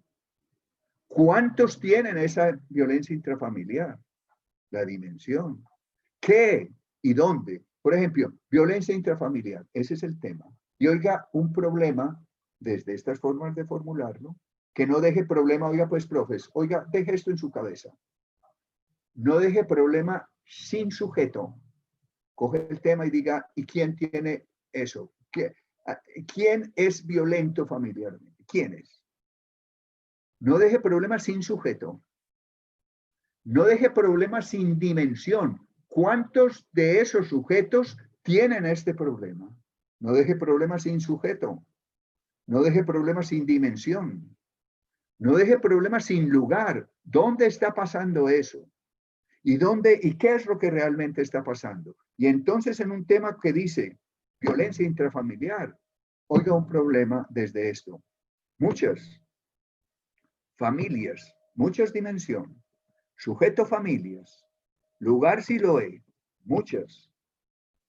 ¿Cuántos tienen esa violencia intrafamiliar? La dimensión. ¿Qué y dónde? Por ejemplo, violencia intrafamiliar. Ese es el tema. Y oiga, un problema, desde estas formas de formularlo, que no deje problema, oiga, pues, profes, oiga, deje esto en su cabeza. No deje problema sin sujeto. Coge el tema y diga, ¿y quién tiene eso? ¿Quién es violento familiarmente? ¿Quién es? No deje problema sin sujeto. No deje problema sin dimensión. ¿Cuántos de esos sujetos tienen este problema? No deje problema sin sujeto. No deje problema sin dimensión. No deje problema sin lugar. ¿Dónde está pasando eso? ¿Y dónde y qué es lo que realmente está pasando? Y entonces en un tema que dice violencia intrafamiliar, oiga un problema desde esto. Muchas familias, muchas dimensiones, sujeto familias, lugar Siloé, muchas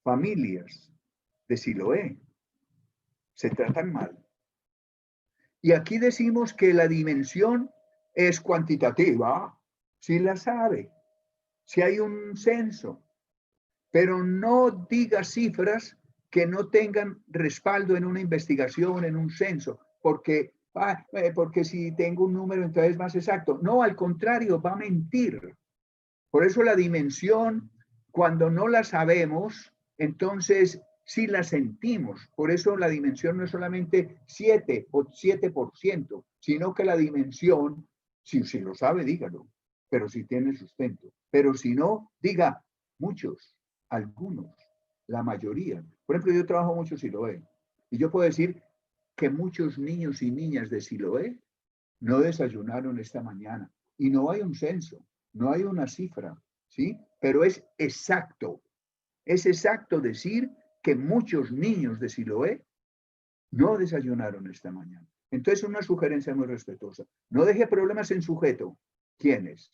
familias de Siloé se tratan mal. Y aquí decimos que la dimensión es cuantitativa, si la sabe. Si hay un censo, pero no diga cifras que no tengan respaldo en una investigación, en un censo, porque si tengo un número entonces es más exacto. No, al contrario, va a mentir. Por eso la dimensión, cuando no la sabemos, entonces sí la sentimos. Por eso la dimensión no es solamente 7 o 7%, sino que la dimensión, si lo sabe, dígalo, pero si tiene sustento. Pero si no, diga muchos, algunos, la mayoría. Por ejemplo, yo trabajo mucho Siloé y yo puedo decir que muchos niños y niñas de Siloé no desayunaron esta mañana y no hay un censo, no hay una cifra, ¿sí? Pero es exacto decir que muchos niños de Siloé no desayunaron esta mañana. Entonces, una sugerencia muy respetuosa. No deje problemas en sujeto. ¿Quiénes?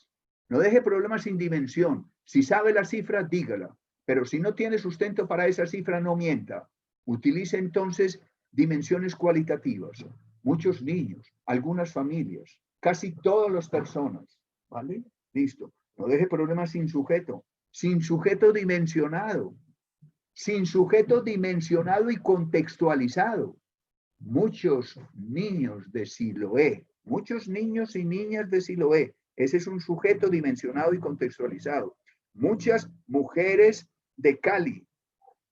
No deje problemas sin dimensión. Si sabe la cifra, dígala. Pero si no tiene sustento para esa cifra, no mienta. Utilice entonces dimensiones cualitativas. Muchos niños, algunas familias, casi todas las personas. ¿Vale? Listo. No deje problemas sin sujeto. Sin sujeto dimensionado. Sin sujeto dimensionado y contextualizado. Muchos niños de Siloé, muchos niños y niñas de Siloé. Ese es un sujeto dimensionado y contextualizado. Muchas mujeres de Cali,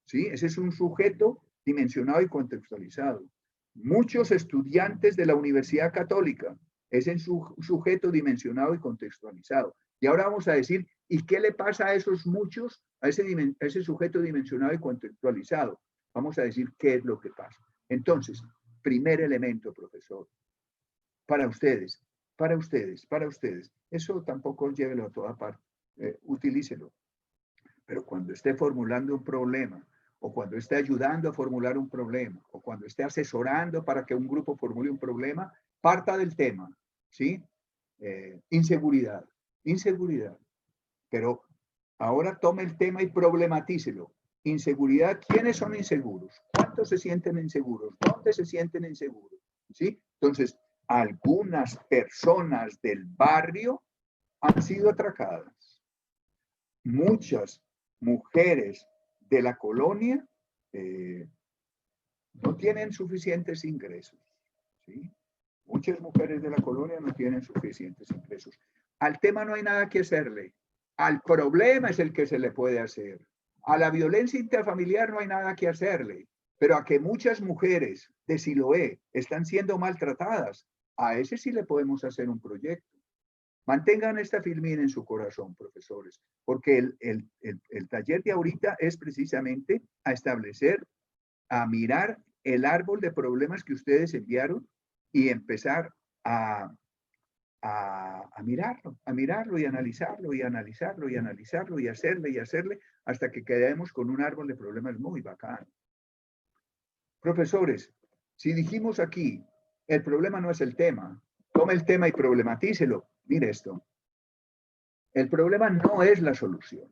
¿sí? Ese es un sujeto dimensionado y contextualizado. Muchos estudiantes de la Universidad Católica, ese es un sujeto dimensionado y contextualizado. Y ahora vamos a decir, ¿y qué le pasa a esos muchos, a ese sujeto dimensionado y contextualizado? Vamos a decir qué es lo que pasa. Entonces, primer elemento, profesor, para ustedes. Eso tampoco llévelo a toda parte, utilícelo. Pero cuando esté formulando un problema, o cuando esté ayudando a formular un problema, o cuando esté asesorando para que un grupo formule un problema, parta del tema, ¿sí? Inseguridad. Pero ahora tome el tema y problematícelo. Inseguridad, ¿quiénes son inseguros? ¿Cuántos se sienten inseguros? ¿Dónde se sienten inseguros? ¿Sí? Entonces, algunas personas del barrio han sido atracadas. Muchas mujeres de la colonia no tienen suficientes ingresos. ¿Sí? Muchas mujeres de la colonia no tienen suficientes ingresos. Al tema no hay nada que hacerle. Al problema es el que se le puede hacer. A la violencia intrafamiliar no hay nada que hacerle. Pero a que muchas mujeres de Siloé están siendo maltratadas, a ese sí le podemos hacer un proyecto. Mantengan esta firmeza en su corazón, profesores, porque el taller de ahorita es precisamente a establecer, a mirar el árbol de problemas que ustedes enviaron y empezar a mirarlo y analizarlo y hacerle hasta que quedemos con un árbol de problemas muy bacán. Profesores, si dijimos aquí, el problema no es el tema, tome el tema y problematícelo. Mire esto. El problema no es la solución.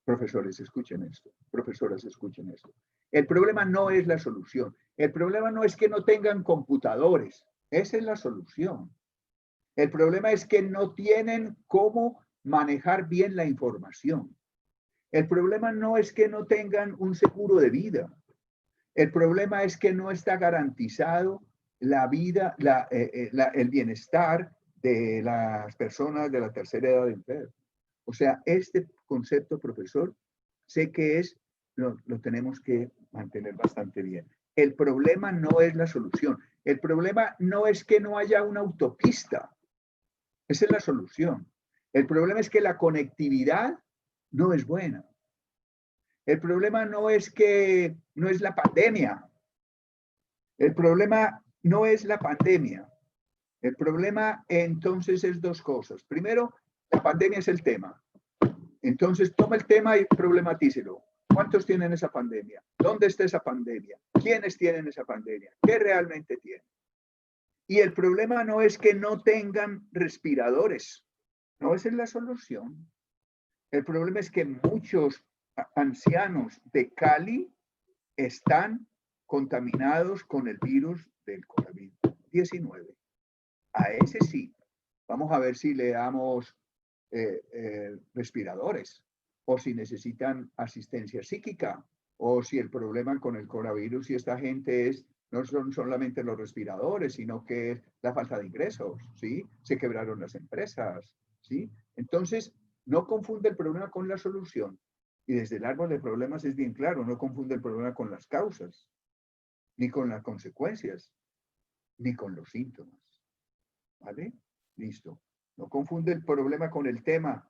Profesores, escuchen esto. Profesoras, escuchen esto. El problema no es la solución. El problema no es que no tengan computadores. Esa es la solución. El problema es que no tienen cómo manejar bien la información. El problema no es que no tengan un seguro de vida. El problema es que no está garantizado la vida, el bienestar de las personas de la tercera edad del PER. O sea, este concepto, profesor, sé que lo tenemos que mantener bastante bien. El problema no es la solución. El problema no es que no haya una autopista. Esa es la solución. El problema es que la conectividad no es buena. El problema no es la pandemia. El problema no es la pandemia. El problema entonces es dos cosas. Primero, la pandemia es el tema. Entonces toma el tema y problematícelo. ¿Cuántos tienen esa pandemia? ¿Dónde está esa pandemia? ¿Quiénes tienen esa pandemia? ¿Qué realmente tienen? Y el problema no es que no tengan respiradores. No, esa es la solución. El problema es que muchos ancianos de Cali están contaminados con el virus del COVID-19. A ese sí. Vamos a ver si le damos respiradores o si necesitan asistencia psíquica o si el problema con el coronavirus y esta gente no son solamente los respiradores, sino que es la falta de ingresos, ¿sí? Se quebraron las empresas, ¿sí? Entonces, no confunde el problema con la solución. Y desde el árbol de problemas es bien claro, no confunde el problema con las causas, ni con las consecuencias, ni con los síntomas. ¿Vale? Listo. No confunde el problema con el tema.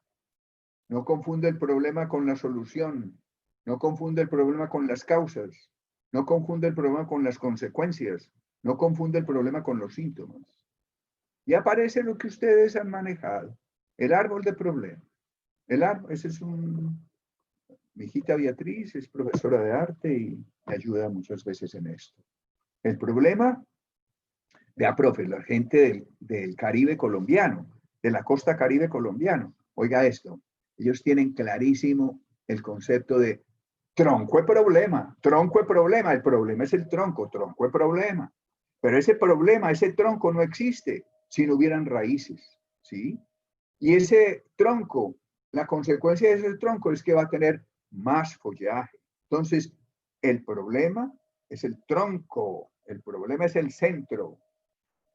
No confunde el problema con la solución. No confunde el problema con las causas. No confunde el problema con las consecuencias. No confunde el problema con los síntomas. Y aparece lo que ustedes han manejado. El árbol de problemas. Ese es mi hijita Beatriz es profesora de arte y me ayuda muchas veces en esto. El problema, vea, profe, la gente del Caribe colombiano, de la costa caribe colombiano. Oiga esto, ellos tienen clarísimo el concepto de tronco es problema, tronco es problema. El problema es el tronco es problema. Pero ese problema, ese tronco no existe si no hubieran raíces, ¿sí? Y ese tronco, la consecuencia de ese tronco es que va a tener más follaje. Entonces, el problema es el tronco, el problema es el centro.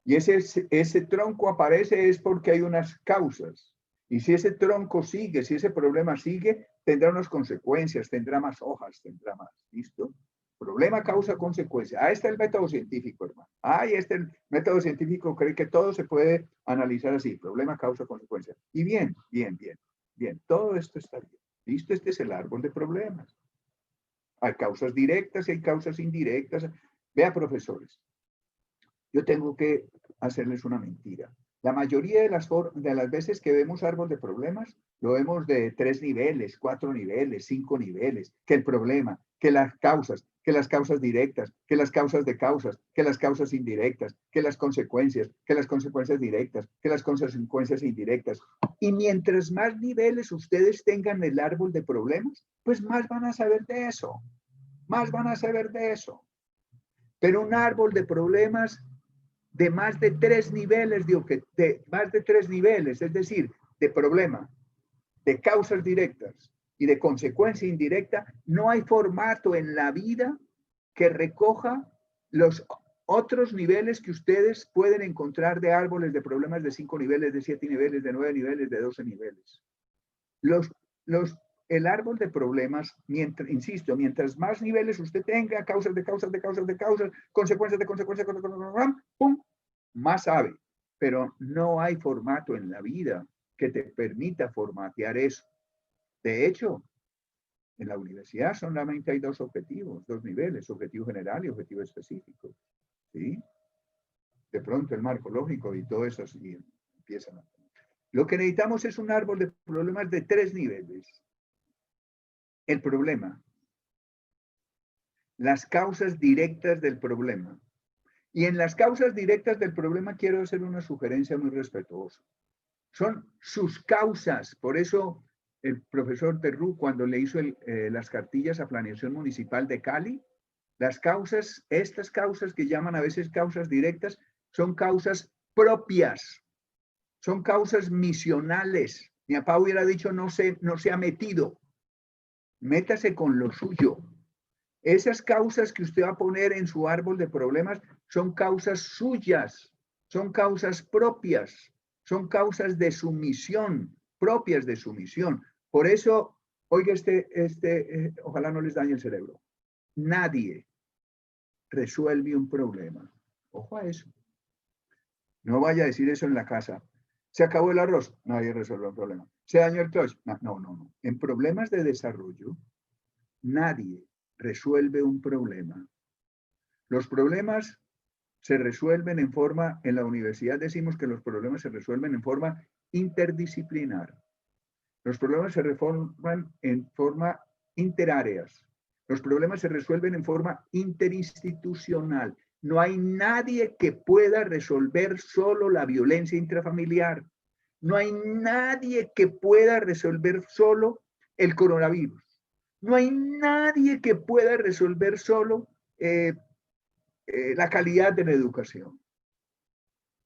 Y ese tronco aparece es porque hay unas causas. Y si ese tronco sigue, si ese problema sigue, tendrá unas consecuencias, tendrá más hojas, tendrá más. ¿Listo? Problema, causa, consecuencia. Ahí está el método científico, hermano. Ahí está el método científico, cree que todo se puede analizar así. Problema, causa, consecuencia. Y bien. Todo esto está bien. ¿Listo? Este es el árbol de problemas. Hay causas directas y hay causas indirectas. Vea, profesores, yo tengo que hacerles una mentira. La mayoría de las veces que vemos árbol de problemas, lo vemos de 3 niveles, 4 niveles, 5 niveles, que el problema, que las causas directas, que las causas de causas, que las causas indirectas, que las consecuencias directas, que las consecuencias indirectas. Y mientras más niveles ustedes tengan el árbol de problemas, pues más van a saber de eso. Pero un árbol de problemas de más de 3 niveles, es decir, de problema, de causas directas y de consecuencia indirecta, no hay formato en la vida que recoja los otros niveles que ustedes pueden encontrar de árboles de problemas de 5 niveles, de 7 niveles, de 9 niveles, de 12 niveles. El árbol de problemas, mientras más niveles usted tenga, causas de causas, consecuencias de consecuencias, ¡pum!, más sabe. Pero no hay formato en la vida que te permita formatear eso. De hecho, en la universidad solamente hay 2 objetivos, 2 niveles, objetivo general y objetivo específico. ¿Sí? De pronto el marco lógico y todo eso así empiezan a... Lo que necesitamos es un árbol de problemas de 3 niveles. El problema, las causas directas del problema. Y en las causas directas del problema quiero hacer una sugerencia muy respetuosa. Son sus causas. Por eso el profesor Terrú, cuando le hizo las cartillas a Planeación Municipal de Cali, las causas, estas causas que llaman a veces causas directas, son causas propias. Son causas misionales. Mi papá hubiera dicho no se ha metido. Métase con lo suyo. Esas causas que usted va a poner en su árbol de problemas son causas suyas, son causas propias, son causas de su misión, propias de su misión. Por eso, oiga, ojalá no les dañe el cerebro. Nadie resuelve un problema. Ojo a eso. No vaya a decir eso en la casa. ¿Se acabó el arroz? Nadie resuelve un problema. ¿Se dañó el clutch? No. En problemas de desarrollo, nadie resuelve un problema. Los problemas se resuelven en la universidad decimos que los problemas se resuelven en forma interdisciplinar. Los problemas se resuelven en forma interáreas. Los problemas se resuelven en forma interinstitucional. No hay nadie que pueda resolver solo la violencia intrafamiliar. No hay nadie que pueda resolver solo el coronavirus. No hay nadie que pueda resolver solo la calidad de la educación.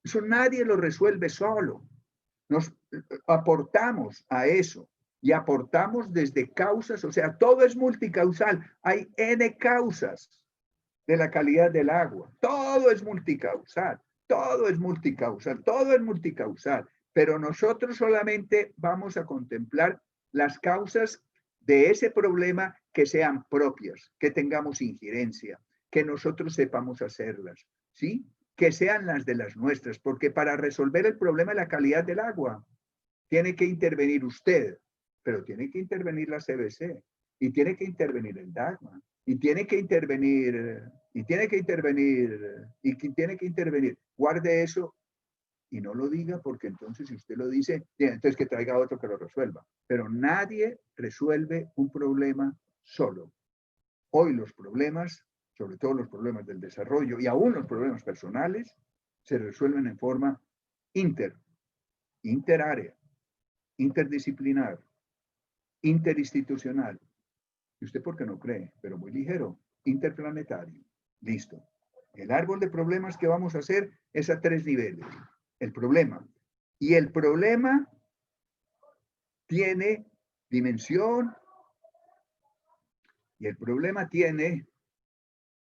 Eso nadie lo resuelve solo. Nos aportamos a eso y aportamos desde causas, o sea, todo es multicausal. Hay N causas de la calidad del agua. Todo es multicausal, pero nosotros solamente vamos a contemplar las causas de ese problema que sean propias, que tengamos injerencia, que nosotros sepamos hacerlas, ¿sí? Que sean las de las nuestras, porque para resolver el problema de la calidad del agua, tiene que intervenir usted, pero tiene que intervenir la CBC, y tiene que intervenir el DAGMA, y tiene que intervenir, guarde eso, y no lo diga, porque entonces si usted lo dice, entonces que traiga otro que lo resuelva, pero nadie resuelve un problema solo. Hoy los problemas, sobre todo los problemas del desarrollo y aún los problemas personales, se resuelven en forma interárea, interdisciplinar, interinstitucional. ¿Y usted por qué no cree? Pero muy ligero. Interplanetario. Listo. El árbol de problemas que vamos a hacer es a 3 niveles. El problema. Y el problema tiene dimensión. Y el problema tiene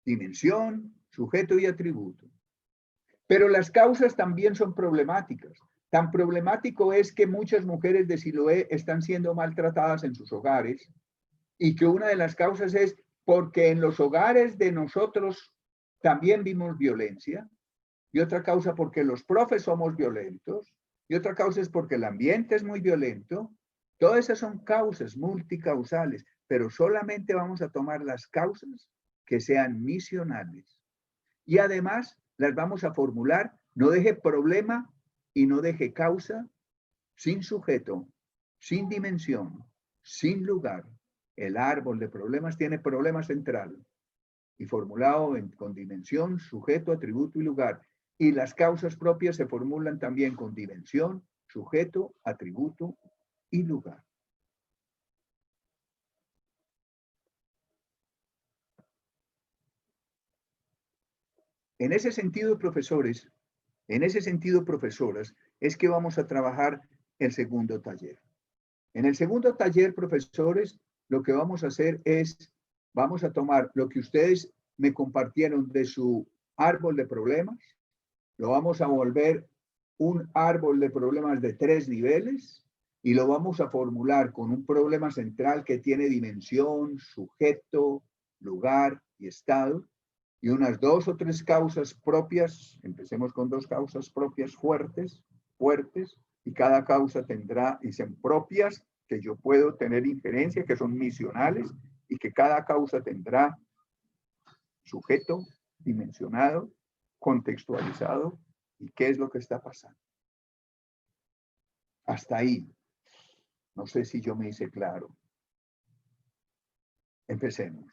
dimensión, sujeto y atributo. Pero las causas también son problemáticas. Tan problemático es que muchas mujeres de Siloé están siendo maltratadas en sus hogares y que una de las causas es porque en los hogares de nosotros también vimos violencia, y otra causa porque los profes somos violentos, y otra causa es porque el ambiente es muy violento. Todas esas son causas multicausales, pero solamente vamos a tomar las causas que sean misionales. Y además las vamos a formular, no deje problema y no deje causa, sin sujeto, sin dimensión, sin lugar. El árbol de problemas tiene problema central y formulado con dimensión, sujeto, atributo y lugar. Y las causas propias se formulan también con dimensión, sujeto, atributo y lugar. En ese sentido, profesores, en ese sentido, profesoras, es que vamos a trabajar el segundo taller. En el segundo taller, profesores, lo que vamos a hacer es, vamos a tomar lo que ustedes me compartieron de su árbol de problemas, lo vamos a volver un árbol de problemas de 3 niveles y lo vamos a formular con un problema central que tiene dimensión, sujeto, lugar y estado, y unas 2 o 3 causas propias. Empecemos con 2 causas propias fuertes, y cada causa tendrá, y son propias, que yo puedo tener injerencia, que son misionales, y que cada causa tendrá sujeto, dimensionado, contextualizado, y qué es lo que está pasando. Hasta ahí. No sé si yo me hice claro. Empecemos.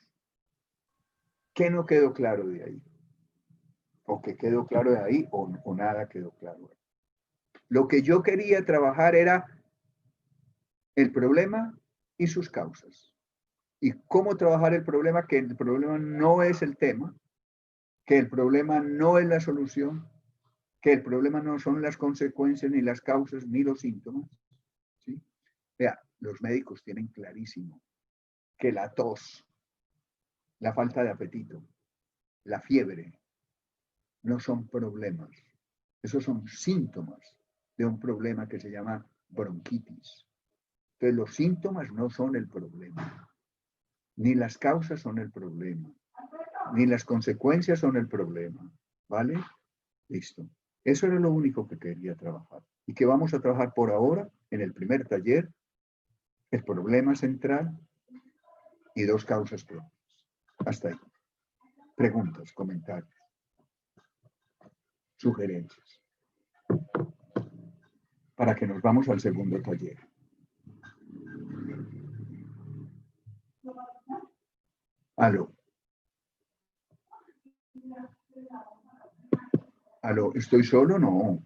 ¿Qué no quedó claro de ahí? ¿O qué quedó claro de ahí? ¿O nada quedó claro de ahí? Lo que yo quería trabajar era el problema y sus causas. Y cómo trabajar el problema, que el problema no es el tema, que el problema no es la solución, que el problema no son las consecuencias, ni las causas, ni los síntomas. ¿Sí? Vea, los médicos tienen clarísimo que la tos, la falta de apetito, la fiebre, no son problemas. Esos son síntomas de un problema que se llama bronquitis. Entonces, los síntomas no son el problema, ni las causas son el problema, ni las consecuencias son el problema. ¿Vale? Listo. Eso era lo único que quería trabajar. Y que vamos a trabajar por ahora, en el primer taller, el problema central y 2 causas propias. Hasta ahí. Preguntas, comentarios, sugerencias. Para que nos vamos al segundo taller. Aló. Aló, ¿estoy solo? No.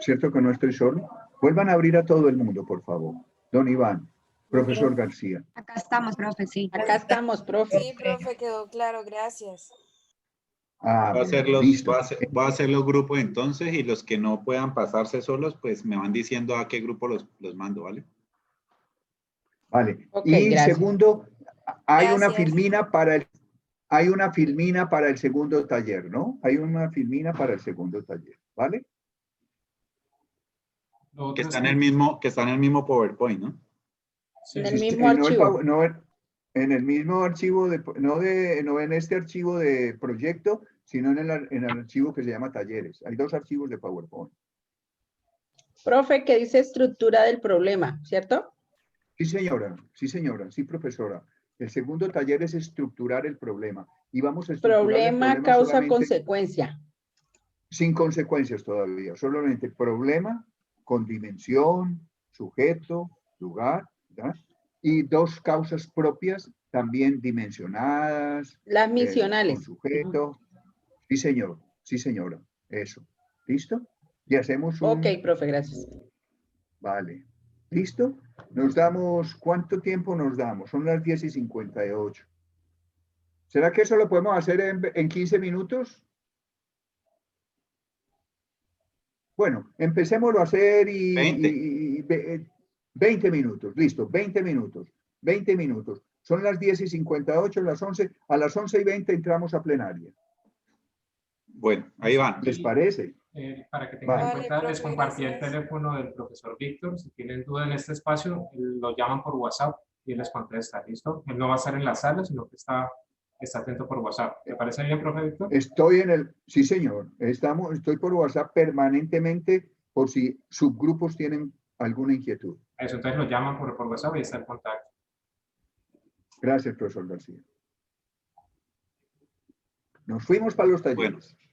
¿Cierto que no estoy solo? Vuelvan a abrir a todo el mundo, por favor. Don Iván, profesor García. Acá estamos, profe, sí. Acá estamos, profe. Sí, profe, quedó claro, gracias. Ah, Voy a hacer bueno, listo. voy a hacer los grupos entonces, y los que no puedan pasarse solos, pues me van diciendo a qué grupo los mando, ¿vale? Vale. Ok, y gracias. segundo, hay una Gracias. filmina para el segundo taller, ¿no? Hay una filmina para el segundo taller, ¿vale? Que está en el mismo PowerPoint, ¿no? En el mismo No, archivo. en el mismo archivo, no en este archivo de proyecto, sino en el archivo que se llama talleres. Hay 2 archivos de PowerPoint. Profe, que dice estructura del problema, ¿cierto? Sí, señora. Sí, señora. Sí, profesora. El segundo taller es estructurar el problema. Y vamos a estructurar Problema, el problema causa, solamente consecuencia. sin consecuencias todavía. Solamente problema con dimensión, sujeto, lugar, ¿verdad? Y 2 causas propias también dimensionadas. Las Con misionales. sujeto. Sí, señor. Sí, señora. Eso. ¿Listo? Y hacemos un... Ok, profe, gracias. Vale. ¿Listo? Nos damos, ¿cuánto tiempo nos damos? Son las 10:58. ¿Será que eso lo podemos hacer en 15 minutos? Bueno, empecémoslo a hacer 20 minutos, listo, 20 minutos, 20 minutos. Son las 10:58, las 11, a las 11:20 entramos a plenaria. Bueno, ahí van. ¿Les parece? Para que tengan en Vale, cuenta, les profe, compartí el gracias. teléfono del profesor Víctor. Si tienen duda en este espacio, lo llaman por WhatsApp y él les contesta, ¿listo? Él no va a estar en la sala, sino que está atento por WhatsApp. ¿Te parece bien, profe Víctor? Sí, señor. Estoy por WhatsApp permanentemente por si subgrupos tienen alguna inquietud. Eso, entonces lo llaman por WhatsApp y está el contacto. Gracias, profesor García. Nos fuimos para los talleres. Bueno.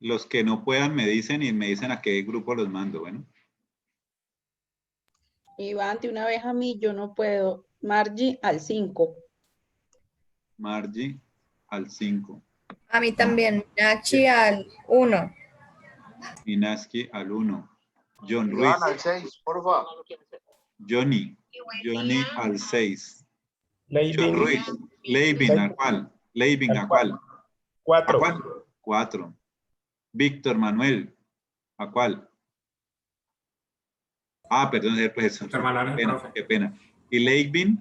Los que no puedan me dicen y me dicen a qué grupo los mando, bueno. Iván, de una vez a mí, yo no puedo. Margie al 5. Margie al 5. A mí también. Nachi al 1. Minaski al 1. John Ruiz. Iván al 6, por favor. Johnny al 6. Leibin. John Ruiz. Leibin, ¿a cuál? Leibin, ¿a cuál? 4. ¿A cuál? 4. Víctor Manuel, ¿a cuál? Ah, perdón, es el profesor. Víctor Manuel, Qué pena, qué pena. ¿Y Leibin?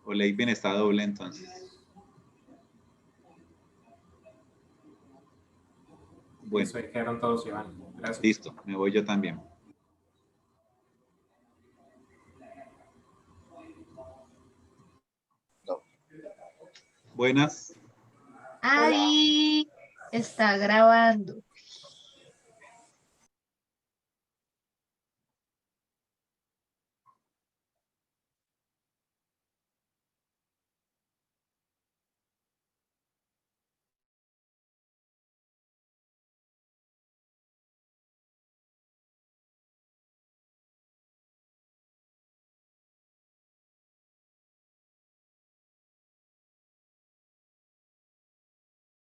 O Leibin está doble entonces. Bueno. Eso, ahí quedaron todos, Iván. Gracias. Listo, me voy yo también. Buenas. Ahí está grabando.